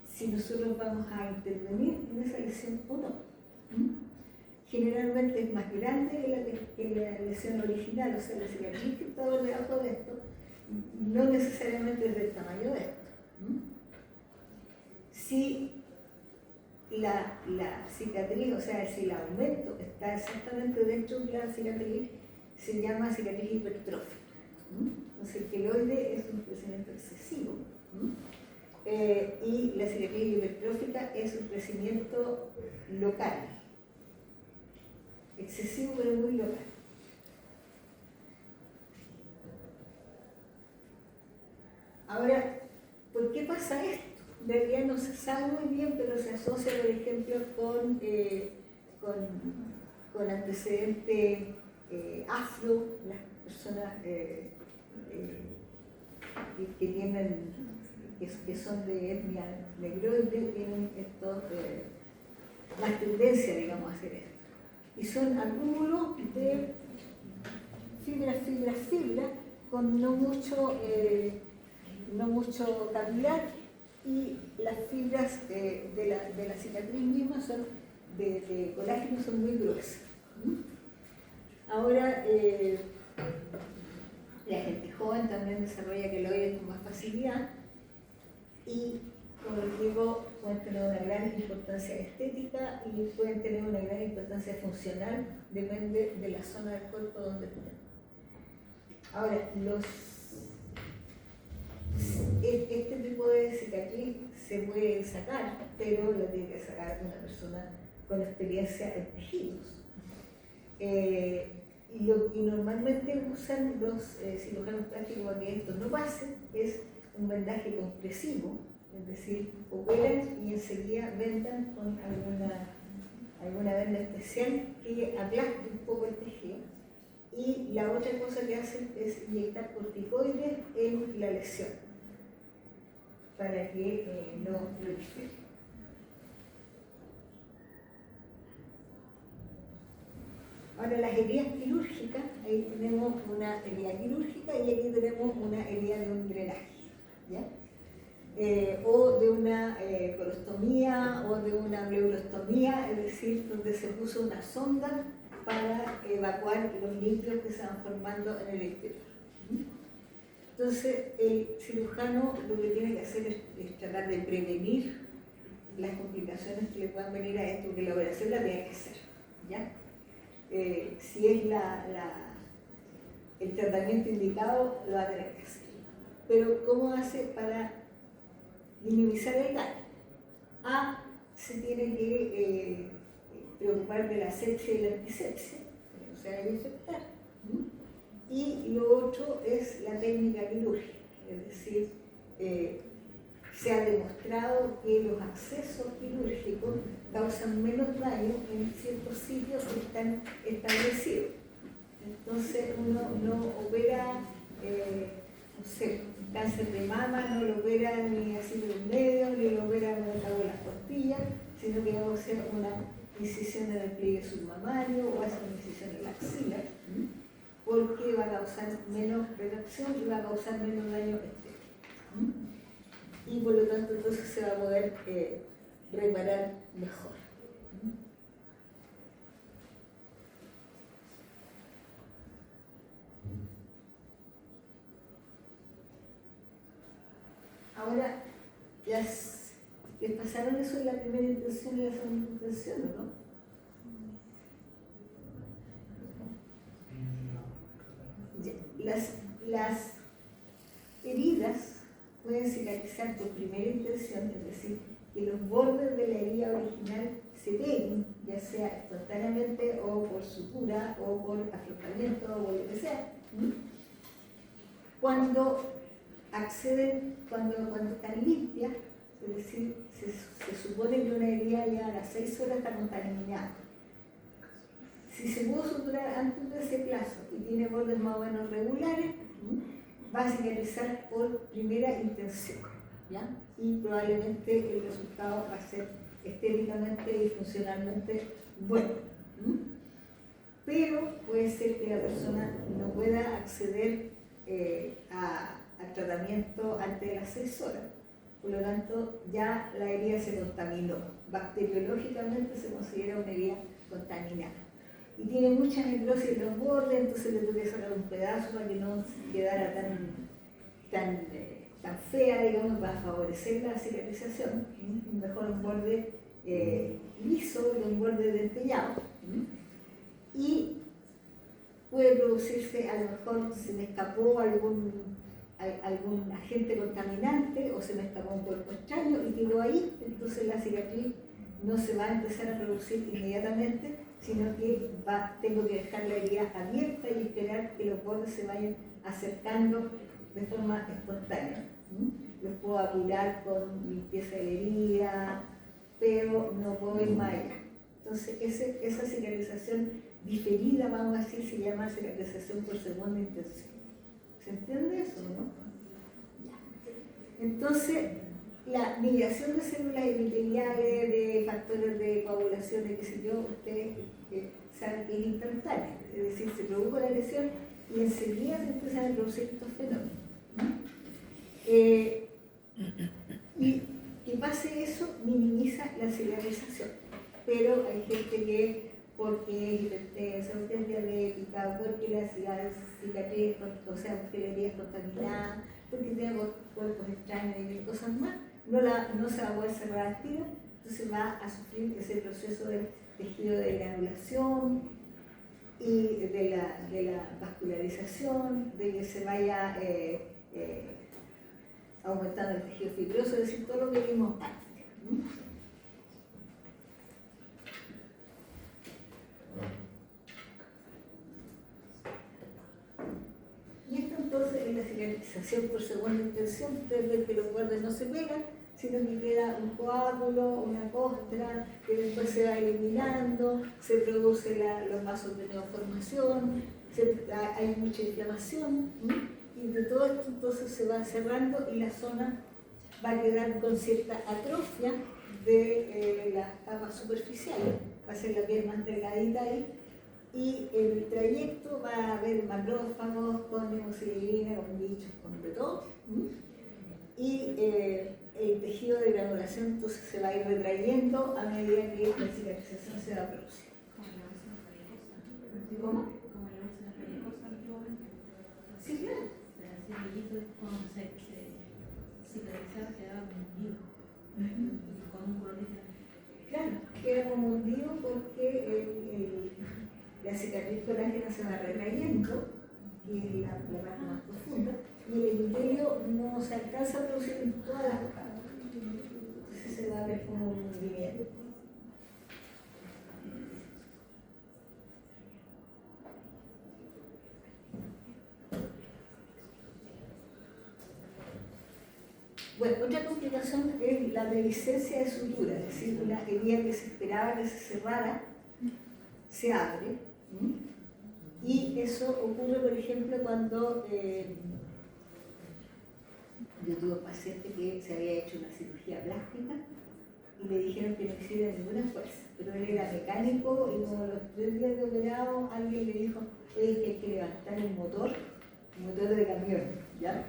si nosotros vamos a intervenir en esa lesión o no. Generalmente es más grande que la lesión original, o sea, la cicatriz que está por debajo de esto no necesariamente es del tamaño de esto. Si la cicatriz, o sea, si el aumento está exactamente dentro de la cicatriz, se llama cicatriz hipertrófica. Entonces el queloide es un crecimiento excesivo. Y la cicatriz hipertrófica es un crecimiento local, excesivo pero muy local. Ahora, ¿por qué pasa esto? En realidad no se sabe muy bien, pero se asocia, por ejemplo, con antecedentes afro, las personas que son de etnia negroide tienen más tendencia, digamos, a hacer esto. Y son acúmulos de fibras, con no mucho capilar, y las fibras de la cicatriz misma son de colágeno, son muy gruesas. Ahora, la gente joven también desarrolla queloides con más facilidad, y, como les digo, pueden tener una gran importancia estética y pueden tener una gran importancia funcional, depende de la zona del cuerpo donde estén. Ahora, este tipo de cicatriz se puede sacar, pero la tiene que sacar una persona con experiencia en tejidos. y normalmente usan los cirujanos plásticos para que esto no pase, es un vendaje compresivo, es decir, operan y enseguida vendan con alguna venda especial que aplaste un poco el tejido. Y la otra cosa que hacen es inyectar corticoides en la lesión para que no prolifere. Ahora las heridas quirúrgicas, ahí tenemos una herida quirúrgica y aquí tenemos una herida de un drenaje, ¿ya? O de una colostomía o de una pleurostomía, es decir, donde se puso una sonda para evacuar los líquidos que se van formando en el exterior. Entonces, el cirujano lo que tiene que hacer es tratar de prevenir las complicaciones que le puedan venir a esto, porque la operación la tiene que hacer, ¿ya? Si es el tratamiento indicado, lo va a tener que hacer. Pero, ¿cómo hace para minimizar el daño? Se tiene que preocupar de la asepsia y la antisepsia, que no se vaya a infectar. Y lo otro es la técnica quirúrgica, es decir, se ha demostrado que los accesos quirúrgicos causan menos daño en ciertos sitios que están establecidos. Entonces uno no opera, no sé, cáncer de mama, no lo opera ni así por el medio, ni lo opera con el cabo de las costillas, sino que va a hacer una incisión en el pliegue submamario o hace una incisión en la axila, porque va a causar menos retracción y va a causar menos daño estético. Y por lo tanto entonces se va a poder reparar mejor. Ahora, ¿les pasaron eso en la primera intención y la segunda intención, o no? Las heridas pueden cicatrizar por primera intención, es decir, que los bordes de la herida original se peguen, ya sea espontáneamente o por sutura o por aflojamiento o por lo que sea. Cuando acceden, cuando están limpias, es decir, se supone que una herida ya a las 6 horas está contaminada. Si se pudo suturar antes de ese plazo y tiene bordes más o menos regulares, va a cicatrizar por primera intención, ¿ya? Y probablemente el resultado va a ser estéticamente y funcionalmente bueno. Pero puede ser que la persona no pueda acceder al tratamiento antes de las 6 horas. Por lo tanto, ya la herida se contaminó. Bacteriológicamente se considera una herida contaminada. Y tiene mucha necrosis en los bordes, entonces le tuve que sacar un pedazo para que no quedara tan fea, digamos, para favorecer la cicatrización. Mejor un borde liso y un borde dentellado. Y puede producirse, a lo mejor se me escapó algún agente contaminante o se me escapó un cuerpo extraño y quedó ahí, entonces la cicatriz no se va a empezar a producir inmediatamente, sino que tengo que dejar la herida abierta y esperar que los bordes se vayan acercando de forma espontánea. Los puedo apurar con limpieza de la herida, pero no puedo ir más allá. Entonces esa cicatrización diferida, vamos a decir, se llama cicatrización por segunda intención. ¿Se entiende eso, no? Ya. Entonces, la migración de células epiteliales, de factores de coagulación, de qué sé yo, ustedes saben que es instantánea. Es decir, se produjo la lesión y enseguida se empiezan a producir estos fenómenos. Y que pase eso minimiza la cicatrización. Pero hay gente que, porque es hipertensa, porque es diabética, porque la cicatriz, o sea, porque la herida es contaminada, porque tiene cuerpos extraños y cosas más, no se va a poder cerrar al tiro, entonces va a sufrir ese proceso del tejido de granulación y de la vascularización, de que se vaya aumentando el tejido fibroso, es decir, todo lo que vimos antes. entonces es la cicatrización por segunda intención. Ustedes ven que los bordes no se pegan, sino que queda un coágulo, una costra, que después se va eliminando, se produce los vasos de neoformación, hay mucha inflamación, y de todo esto entonces se va cerrando y la zona va a quedar con cierta atrofia de las capas superficiales, va a ser la piel más delgadita ahí, y en el trayecto va a haber macrófagos con hemosiderina, con bichos, con de todo, y el tejido de granulación entonces se va a ir retrayendo a medida que la cicatrización se va produciendo. ¿Cómo? Como la usa la varicosas antiguamente. Sí, claro. Ese rollito cuando se cicatrizaba quedaba como hundido, con un color diferente. Claro, queda como hundido porque la cicatriz colágena se va retrayendo, que es la parte más profunda, y el epitelio no se alcanza a producir en todas las capas. Entonces se va a ver como un hundimiento. Bueno, otra complicación es la dehiscencia de sutura, es decir, una herida que se esperaba que se cerrara, se abre, y eso ocurre, por ejemplo, cuando yo tuve un paciente que se había hecho una cirugía plástica y le dijeron que no hiciera ninguna fuerza, pero él era mecánico y como a los 3 días de operado alguien le dijo, oye, que hay que levantar un motor de camión, ¿ya?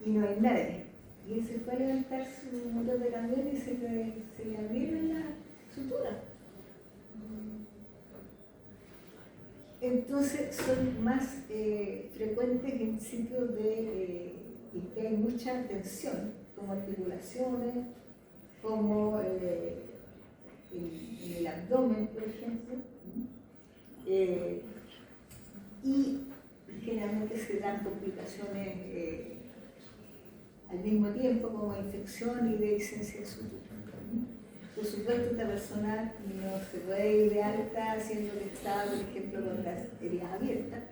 Y no hay nadie. Y él se fue a levantar su motor de camión y se le abrieron la sutura. Entonces son más frecuentes en sitios en que hay mucha tensión, como articulaciones, como en el abdomen, por ejemplo. Y generalmente se dan complicaciones al mismo tiempo, como infección y dehiscencia de sutura. Por supuesto, esta persona no se puede ir de alta siendo que está, por ejemplo, con las heridas abiertas.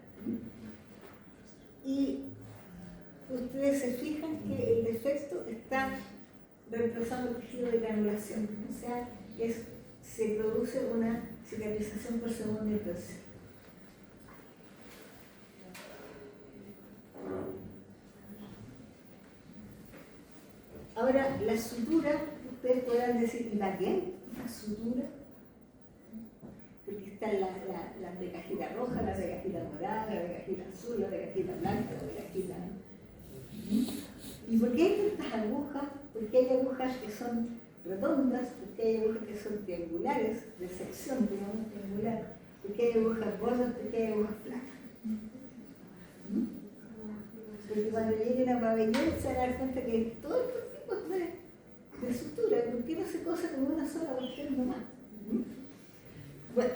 Y ustedes se fijan que el defecto está reemplazando el tejido de granulación, o sea, se produce una cicatrización por segunda intención. Ahora, la sutura, ustedes podrán decir, ¿y para qué? ¿La sutura? Porque están las de cajita roja, las de cajita morada, las de cajita azul, las de cajita blanca, las de cajita... ¿Y por qué hay tantas agujas? Porque hay agujas que son redondas, porque hay agujas que son triangulares, de sección, digamos, triangular, porque hay agujas gordas, porque hay agujas flacas. Porque cuando lleguen a pabellón se van a dar cuenta que hay todos estos tipos de sutura, ¿por qué no se cose con una sola cuestión nomás? Bueno,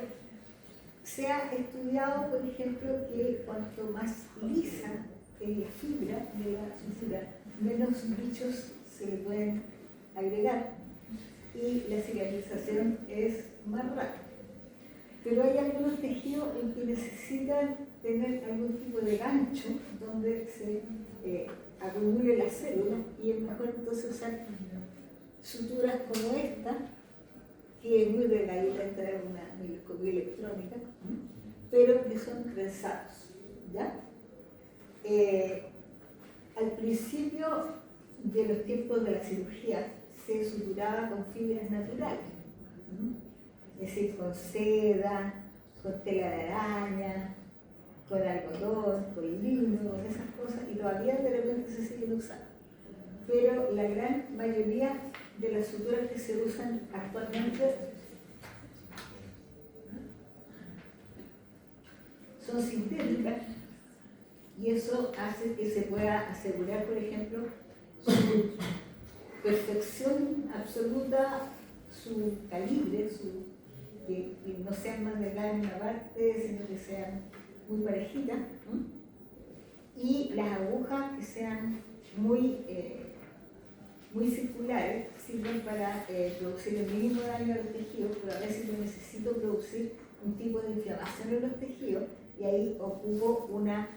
se ha estudiado, por ejemplo, que cuanto más lisa es la fibra de la sutura, menos bichos se le pueden agregar y la cicatrización es más rápida. Pero hay algunos tejidos en que necesitan tener algún tipo de gancho donde se acumule la célula y es mejor entonces usar suturas como esta, que es muy delgadita, esta es una microscopía electrónica, pero que son trenzados, ¿ya? Al principio de los tiempos de la cirugía se suturaba con fibras naturales, es decir, con seda, con tela de araña, con algodón, con lino, con esas cosas, y todavía de repente se siguen usando. Pero la gran mayoría de las suturas que se usan actualmente son sintéticas y eso hace que se pueda asegurar, por ejemplo, su perfección absoluta, su calibre, que no sean más delgadas en una parte, sino que sean muy parejitas, y las agujas que sean muy circulares, sirven para producir el mínimo daño a los tejidos, pero a veces yo necesito producir un tipo de inflamación en los tejidos y ahí ocupo una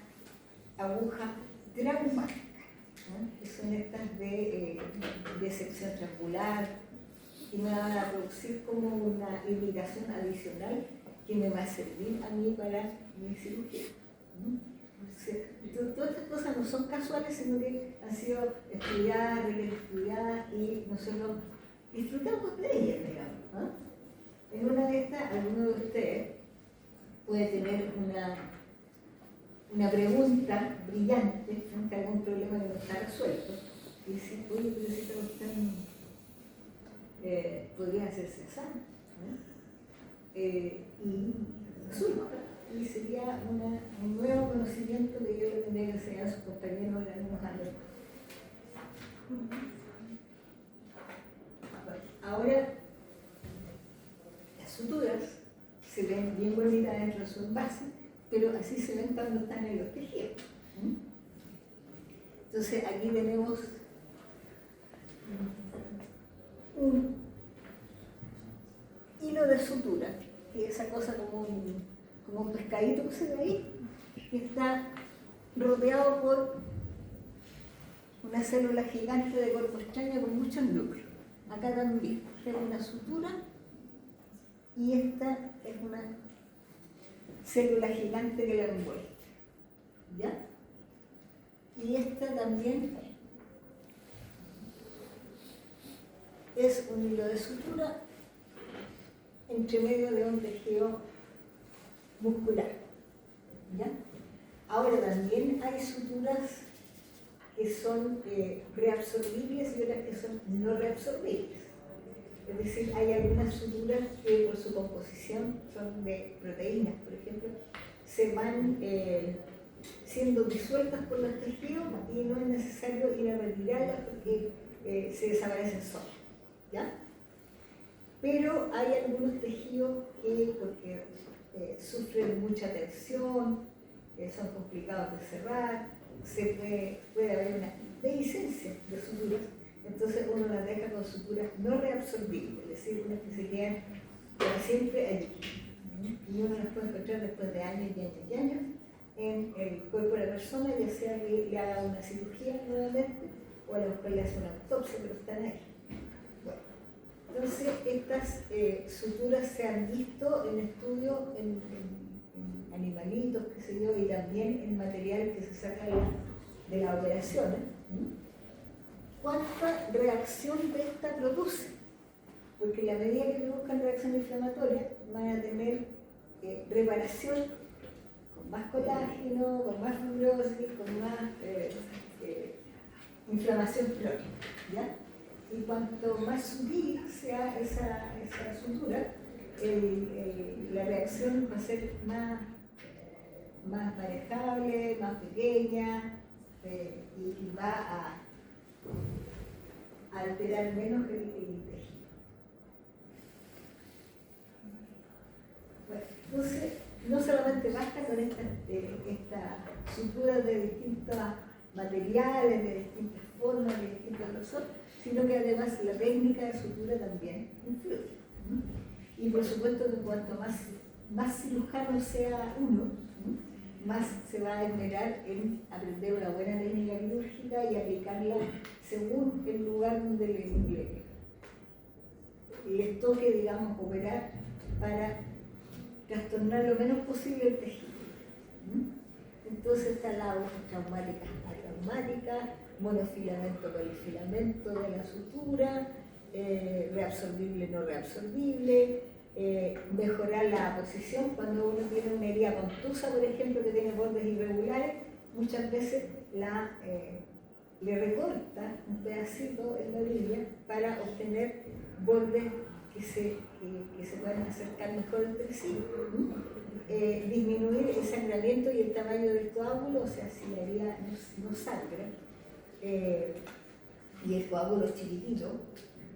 aguja traumáticas, ¿no? Que son estas de sección triangular, y me van a producir como una irritación adicional que me va a servir a mí para mi cirugía, ¿no? O sea, todas estas cosas no son casuales, sino que han sido estudiadas, reestudiadas, y nosotros disfrutamos de ellas, digamos, ¿no? En una de estas, alguno de ustedes puede tener una pregunta brillante frente a algún problema que no está resuelto, y decir, oye, pero si esta cuestión podría hacerse así, ¿no? Y resulta, y sería un nuevo conocimiento que yo le tendría que enseñar a sus compañeros en algunos años. Ahora, las suturas se ven bien bonitas dentro de su envase, pero así se ven cuando están en los tejidos. Entonces aquí tenemos un hilo de sutura, que es esa cosa como un pescadito que se ve ahí, que está rodeado por una célula gigante de cuerpo extraño con muchos núcleos. Acá también hay una sutura, y esta es una célula gigante que la envuelve, ¿ya? Y esta también es un hilo de sutura entre medio de un tejido muscular, ¿ya? Ahora también hay suturas que son reabsorbibles y otras que son no reabsorbibles. Es decir, hay algunas suturas que por su composición son de proteínas, por ejemplo, se van siendo disueltas por los tejidos y no es necesario ir a retirarlas porque se desaparecen solas, ¿ya? Pero hay algunos tejidos que, porque sufren mucha tensión, son complicados de cerrar, puede haber una dehiscencia de suturas. Entonces uno las deja con suturas no reabsorbibles, es decir, unas que se quedan para siempre allí. Y uno las puede encontrar después de años y años y años en el cuerpo de la persona, ya sea que le haga una cirugía nuevamente o a lo mejor le hace una autopsia, pero están ahí. Bueno, entonces estas suturas se han visto en estudios en animalitos, qué sé yo, y también en material que se saca de las operaciones. ¿Cuánta reacción de esta produce? Porque en la medida que produzcan reacción inflamatoria van a tener reparación con más colágeno, con más fibrosis, con más inflamación crónica, ¿ya? Y cuanto más sutil sea esa sutura, la reacción va a ser más manejable, más pequeña, y va a alterar menos el tejido. Bueno, entonces, no solamente basta con estas suturas de distintos materiales, de distintas formas, de distintos grosor, sino que además la técnica de sutura también influye. Y por supuesto que cuanto más cirujano sea uno, más se va a esmerar en aprender una buena técnica quirúrgica y aplicarla según el lugar donde les toque, digamos, operar para trastornar lo menos posible el tejido. Entonces está la traumática, atraumática, monofilamento, polifilamento de la sutura, reabsorbible, no reabsorbible, mejorar la posición. Cuando uno tiene una herida contusa, por ejemplo, que tiene bordes irregulares, muchas veces le recorta un pedacito en la orilla para obtener bordes que se puedan acercar mejor entre sí. Disminuir el sangramiento y el tamaño del coágulo, o sea, si la herida no sangra y el coágulo es chiquitito,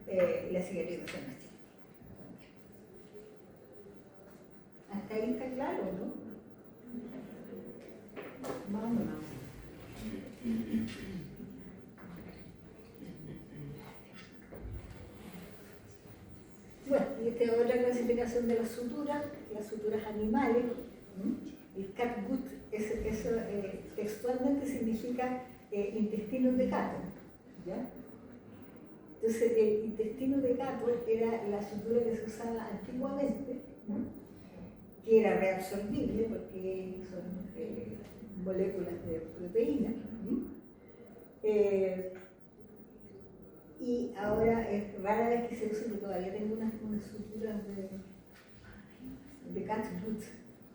la cicatrización es chiquitita. Hasta ahí está claro, ¿no? Vámonos. Bueno, y esta es otra clasificación de las suturas animales. El catgut es textualmente significa intestino de gato, ¿ya? Entonces, el intestino de gato era la sutura que se usaba antiguamente, ¿no? Que era reabsorbible porque son moléculas de proteína, ¿no? Y ahora es rara vez que se usa, que todavía tengo unas suturas de cat food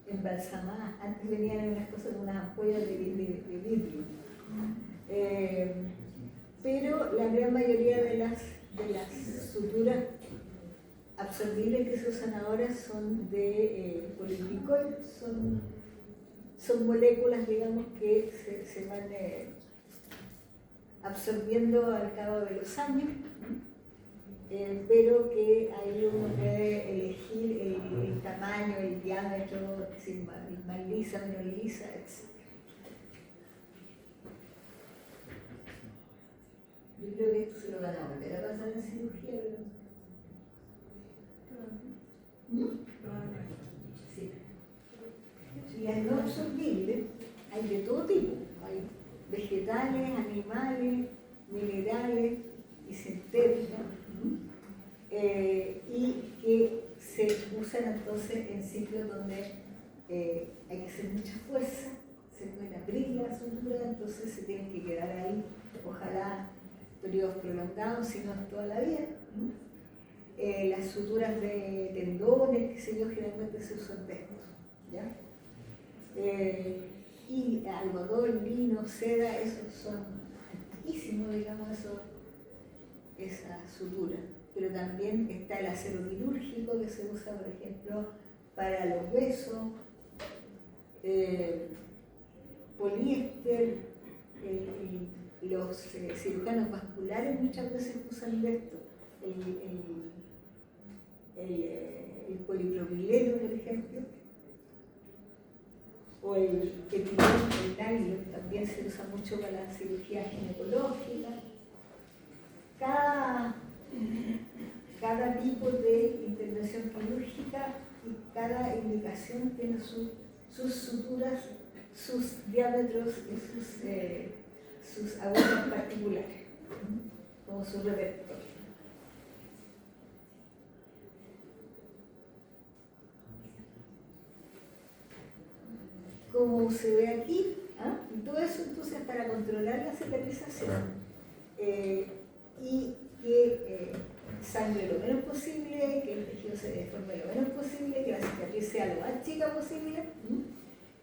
embalsamadas. Antes venían en unas cosas con unas ampollas de vidrio. Pero la gran mayoría de las suturas absorbibles que se usan ahora son de poliplicol, son moléculas, digamos, que se van absorbiendo al cabo de los años, pero que ahí uno puede elegir el tamaño, el diámetro, si más lisa, menos lisa, etc. Yo creo que esto se lo van a volver a pasar en cirugía, ¿no? Sí. Y las no absorbibles hay de todo tipo. Hay vegetales, animales, minerales y sintéticas, y que se usan entonces en sitios donde hay que hacer mucha fuerza, se pueden abrir la sutura, entonces se tienen que quedar ahí, ojalá periodos prolongados, si no toda la vida. Las suturas de tendones, qué sé yo, generalmente se usan de estos, ¿ya? Y algodón, lino, seda, esos son antiquísimos, digamos, esa sutura. Pero también está el acero quirúrgico que se usa, por ejemplo, para los huesos, poliéster, los cirujanos vasculares muchas veces usan de esto, el polipropileno, por ejemplo, o el nylon también se usa mucho para la cirugía ginecológica. Cada tipo de intervención quirúrgica y cada indicación tiene sus suturas, sus diámetros y sus agujas particulares, como su repertorio. Como se ve aquí, y todo eso entonces para controlar la cicatrización y que sangre lo menos posible, que el tejido se deforme lo menos posible, que la cicatriz sea lo más chica posible.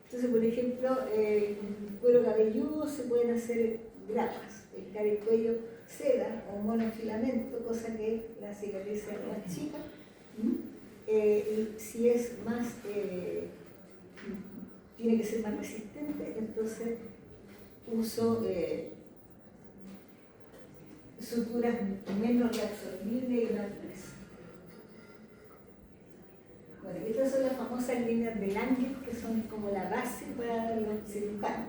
Entonces, por ejemplo, el cuero cabelludo se pueden hacer grapas, el cuello seda o monofilamento, cosa que la cicatriz sea lo más chica. Y si es más tiene que ser más resistente, entonces uso suturas menos reabsorbibles y más gruesas. Bueno, estas son las famosas líneas de Lange, que son como la base para los cirujanos.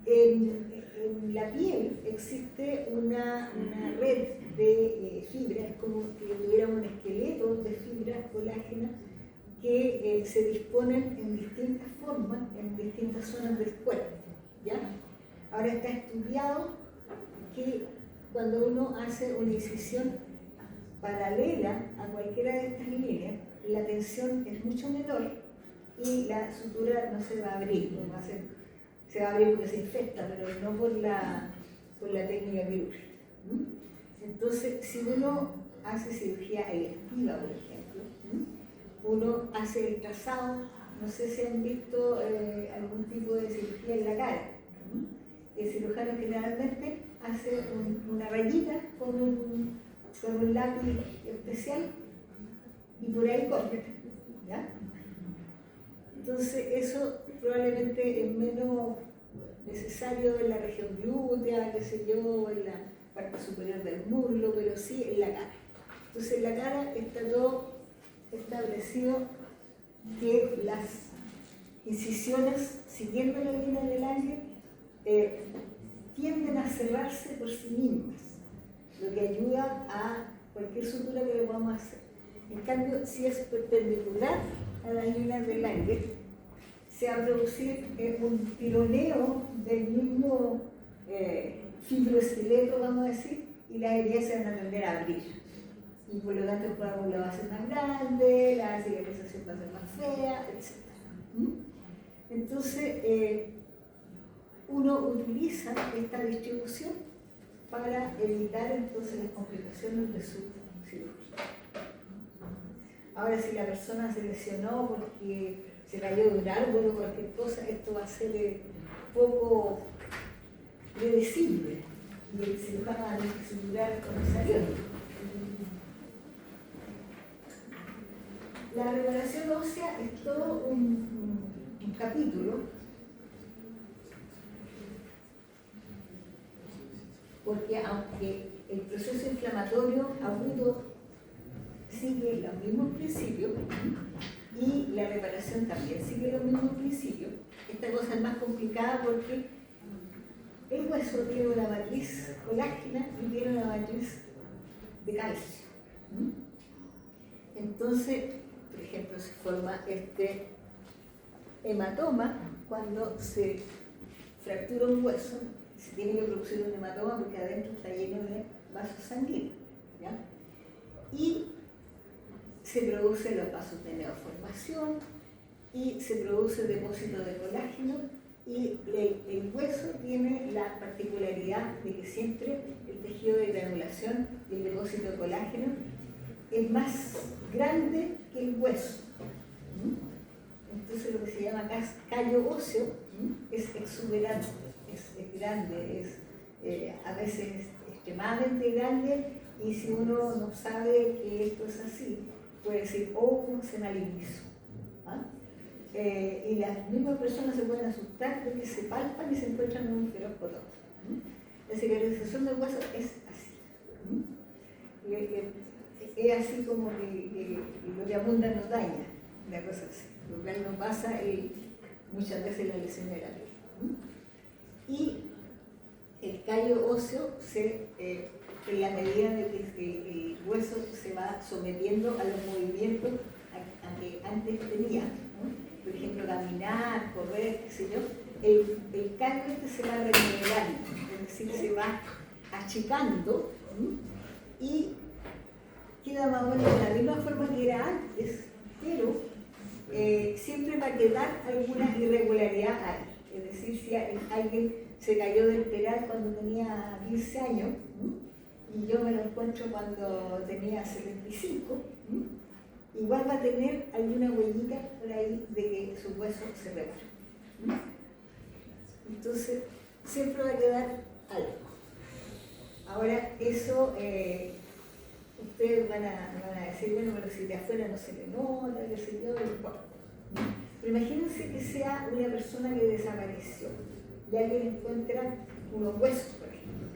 En la piel existe una red de fibras, como que tuviéramos un esqueleto de fibras colágenas que se disponen en distintas formas, en distintas zonas del cuerpo, ¿ya? Ahora está estudiado que cuando uno hace una incisión paralela a cualquiera de estas líneas, la tensión es mucho menor y la sutura no se va a abrir, no va a ser, se va a abrir porque se infecta, pero no por la técnica quirúrgica. Entonces, si uno hace cirugía electiva, por ejemplo, uno hace el trazado, no sé si han visto algún tipo de cirugía en la cara. El cirujano generalmente hace una rayita con un lápiz especial y por ahí corta, ¿ya? Entonces eso probablemente es menos necesario en la región glútea, qué sé yo, en la parte superior del muslo, pero sí en la cara. Entonces en la cara está todo establecido que las incisiones, siguiendo la línea del Lange, tienden a cerrarse por sí mismas, lo que ayuda a cualquier sutura que le vamos a hacer. En cambio, si es perpendicular a la línea del Lange, se va a producir un tironeo del mismo fibroesqueleto, vamos a decir, y las heridas se van a tender a abrir. Y por lo tanto el coágulo va a ser más grande, la cicatrización va a ser más fea, etc. Entonces, uno utiliza esta distribución para evitar entonces las complicaciones de su cirugía. Ahora, si la persona se lesionó porque se cayó de un árbol o cualquier cosa, esto va a ser poco predecible y el cirujano va a tener que asegurar cómo salió. La reparación ósea es todo un capítulo, porque aunque el proceso inflamatorio agudo sigue los mismos principios y la reparación también sigue los mismos principios, esta cosa es más complicada porque el hueso tiene una matriz colágena y tiene una matriz de calcio. Entonces, por ejemplo, se forma este hematoma cuando se fractura un hueso, se tiene que producir un hematoma porque adentro está lleno de vasos sanguíneos, ¿ya? Y se producen los vasos de neoformación y se produce el depósito de colágeno y el hueso tiene la particularidad de que siempre el tejido de granulación y el depósito de colágeno es más grande que el hueso. Entonces lo que se llama callo óseo es exuberante, es grande, es a veces extremadamente grande, y si uno no sabe que esto es así, puede decir, oh, cómo se malignizo. Y las mismas personas se pueden asustar porque se palpan y se encuentran en un feroz botón. La cicatrización del hueso es así. Es así como que lo que abunda no daña, una cosa así. Lo cual no pasa y muchas veces la lesión de la piel. Y el callo óseo en la medida de que el hueso se va sometiendo a los movimientos a que antes tenía, ¿no? Por ejemplo, caminar, correr, qué sé yo, el callo se va remodelando, es decir, se va achicando, ¿no? Y queda más o menos de la misma forma que era antes, pero siempre va a quedar alguna irregularidad ahí. Es decir, si alguien se cayó del peral cuando tenía 15 años, y yo me lo encuentro cuando tenía 75, igual va a tener alguna huellita por ahí de que su hueso se repara. Entonces, siempre va a quedar algo. Ahora, eso, ustedes van a decir, bueno, pero si de afuera no se le nota, qué sé yo, no importa. Pero imagínense que sea una persona que desapareció y alguien encuentra unos huesos, por ejemplo.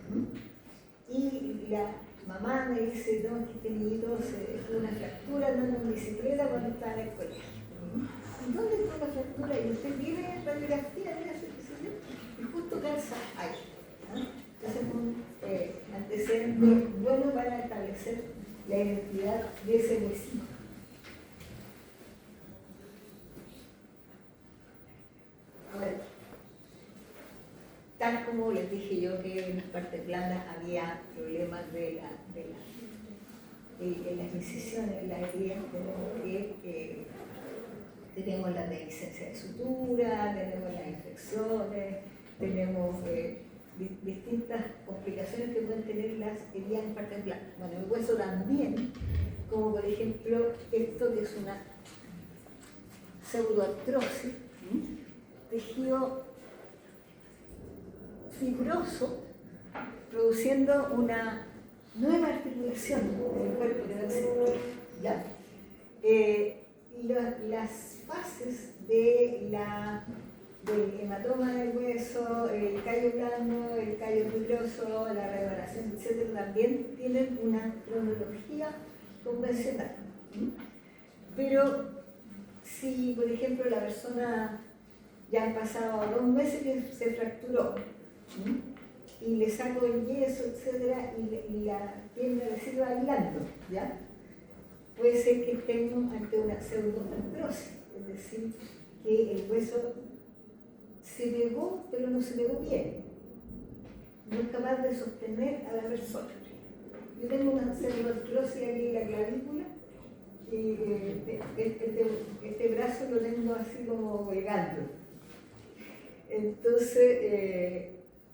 Y la mamá me dice, no, es que este niñito se dejó una fractura andando en bicicleta cuando estaba en el colegio. ¿Y dónde está la fractura? Y usted viene en radiografía, mira, qué sé yo, y justo calza ahí. Entonces es un antecedente bueno para establecer la identidad de ese huesito. Ahora, tal como les dije yo que en las partes blandas había problemas de las incisiones, en las heridas, tenemos la dehiscencia de sutura, tenemos las infecciones, tenemos distintas complicaciones que pueden tener las heridas en partes blandas. Bueno, el hueso también, como por ejemplo esto que es una pseudoartrosis, tejido fibroso, produciendo una nueva articulación del cuerpo que no existía. ¿Ya? Las fases del hematoma del hueso, el callo blando, el callo fibroso, la reparación, etc., también tienen una cronología convencional. Pero si, por ejemplo, la persona ya han pasado 2 meses que se fracturó, y le saco el yeso, etcétera, y la pierna le sigue bailando, ¿ya? Puede ser que estemos ante una pseudoartrosis, es decir, que el hueso se pegó, pero no se pegó bien. No es capaz de sostener a la persona. Yo tengo una cervicoartrosis aquí en la clavícula y este brazo lo tengo así como colgando. Entonces,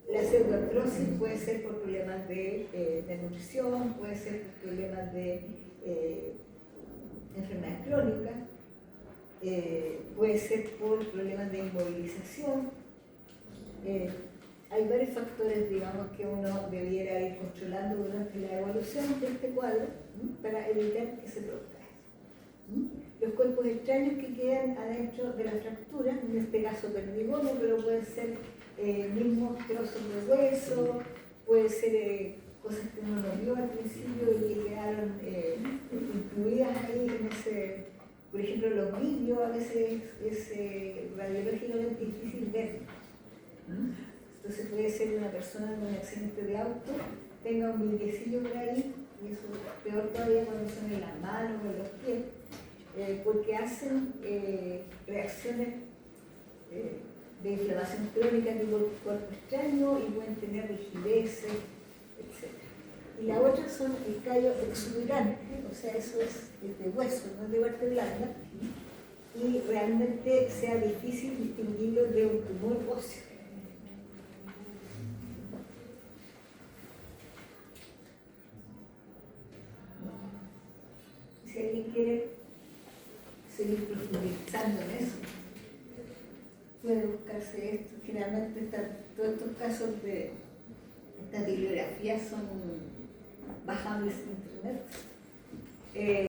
la cervicoartrosis puede ser por problemas de nutrición, puede ser por problemas de enfermedades crónicas, puede ser por problemas de inmovilización. Hay varios factores, digamos, que uno debiera ir controlando durante la evolución de este cuadro, ¿sí?, para evitar que se produzca eso. ¿Sí? Los cuerpos extraños que quedan adentro de la fractura, en este caso perdigones, pero pueden ser mismos trozos de hueso, puede ser cosas que uno no vio al principio y que quedaron incluidas ahí en ese, por ejemplo, los vidrios a veces es radiológicamente difícil ver. ¿Sí? Entonces puede ser una persona con un accidente de auto, tenga un vidriecillo por ahí, y eso es peor todavía cuando son en las manos o en los pies, porque hacen reacciones de inflamación crónica tipo cuerpo extraño y pueden tener rigideces, etc. Y la otra son el callo exuberante, o sea, eso es de hueso, no es de parte blanda, y realmente sea difícil distinguirlo de un tumor óseo. Si alguien quiere seguir profundizando en eso, puede buscarse esto. Generalmente todos estos casos de estas bibliografías son bajables en internet.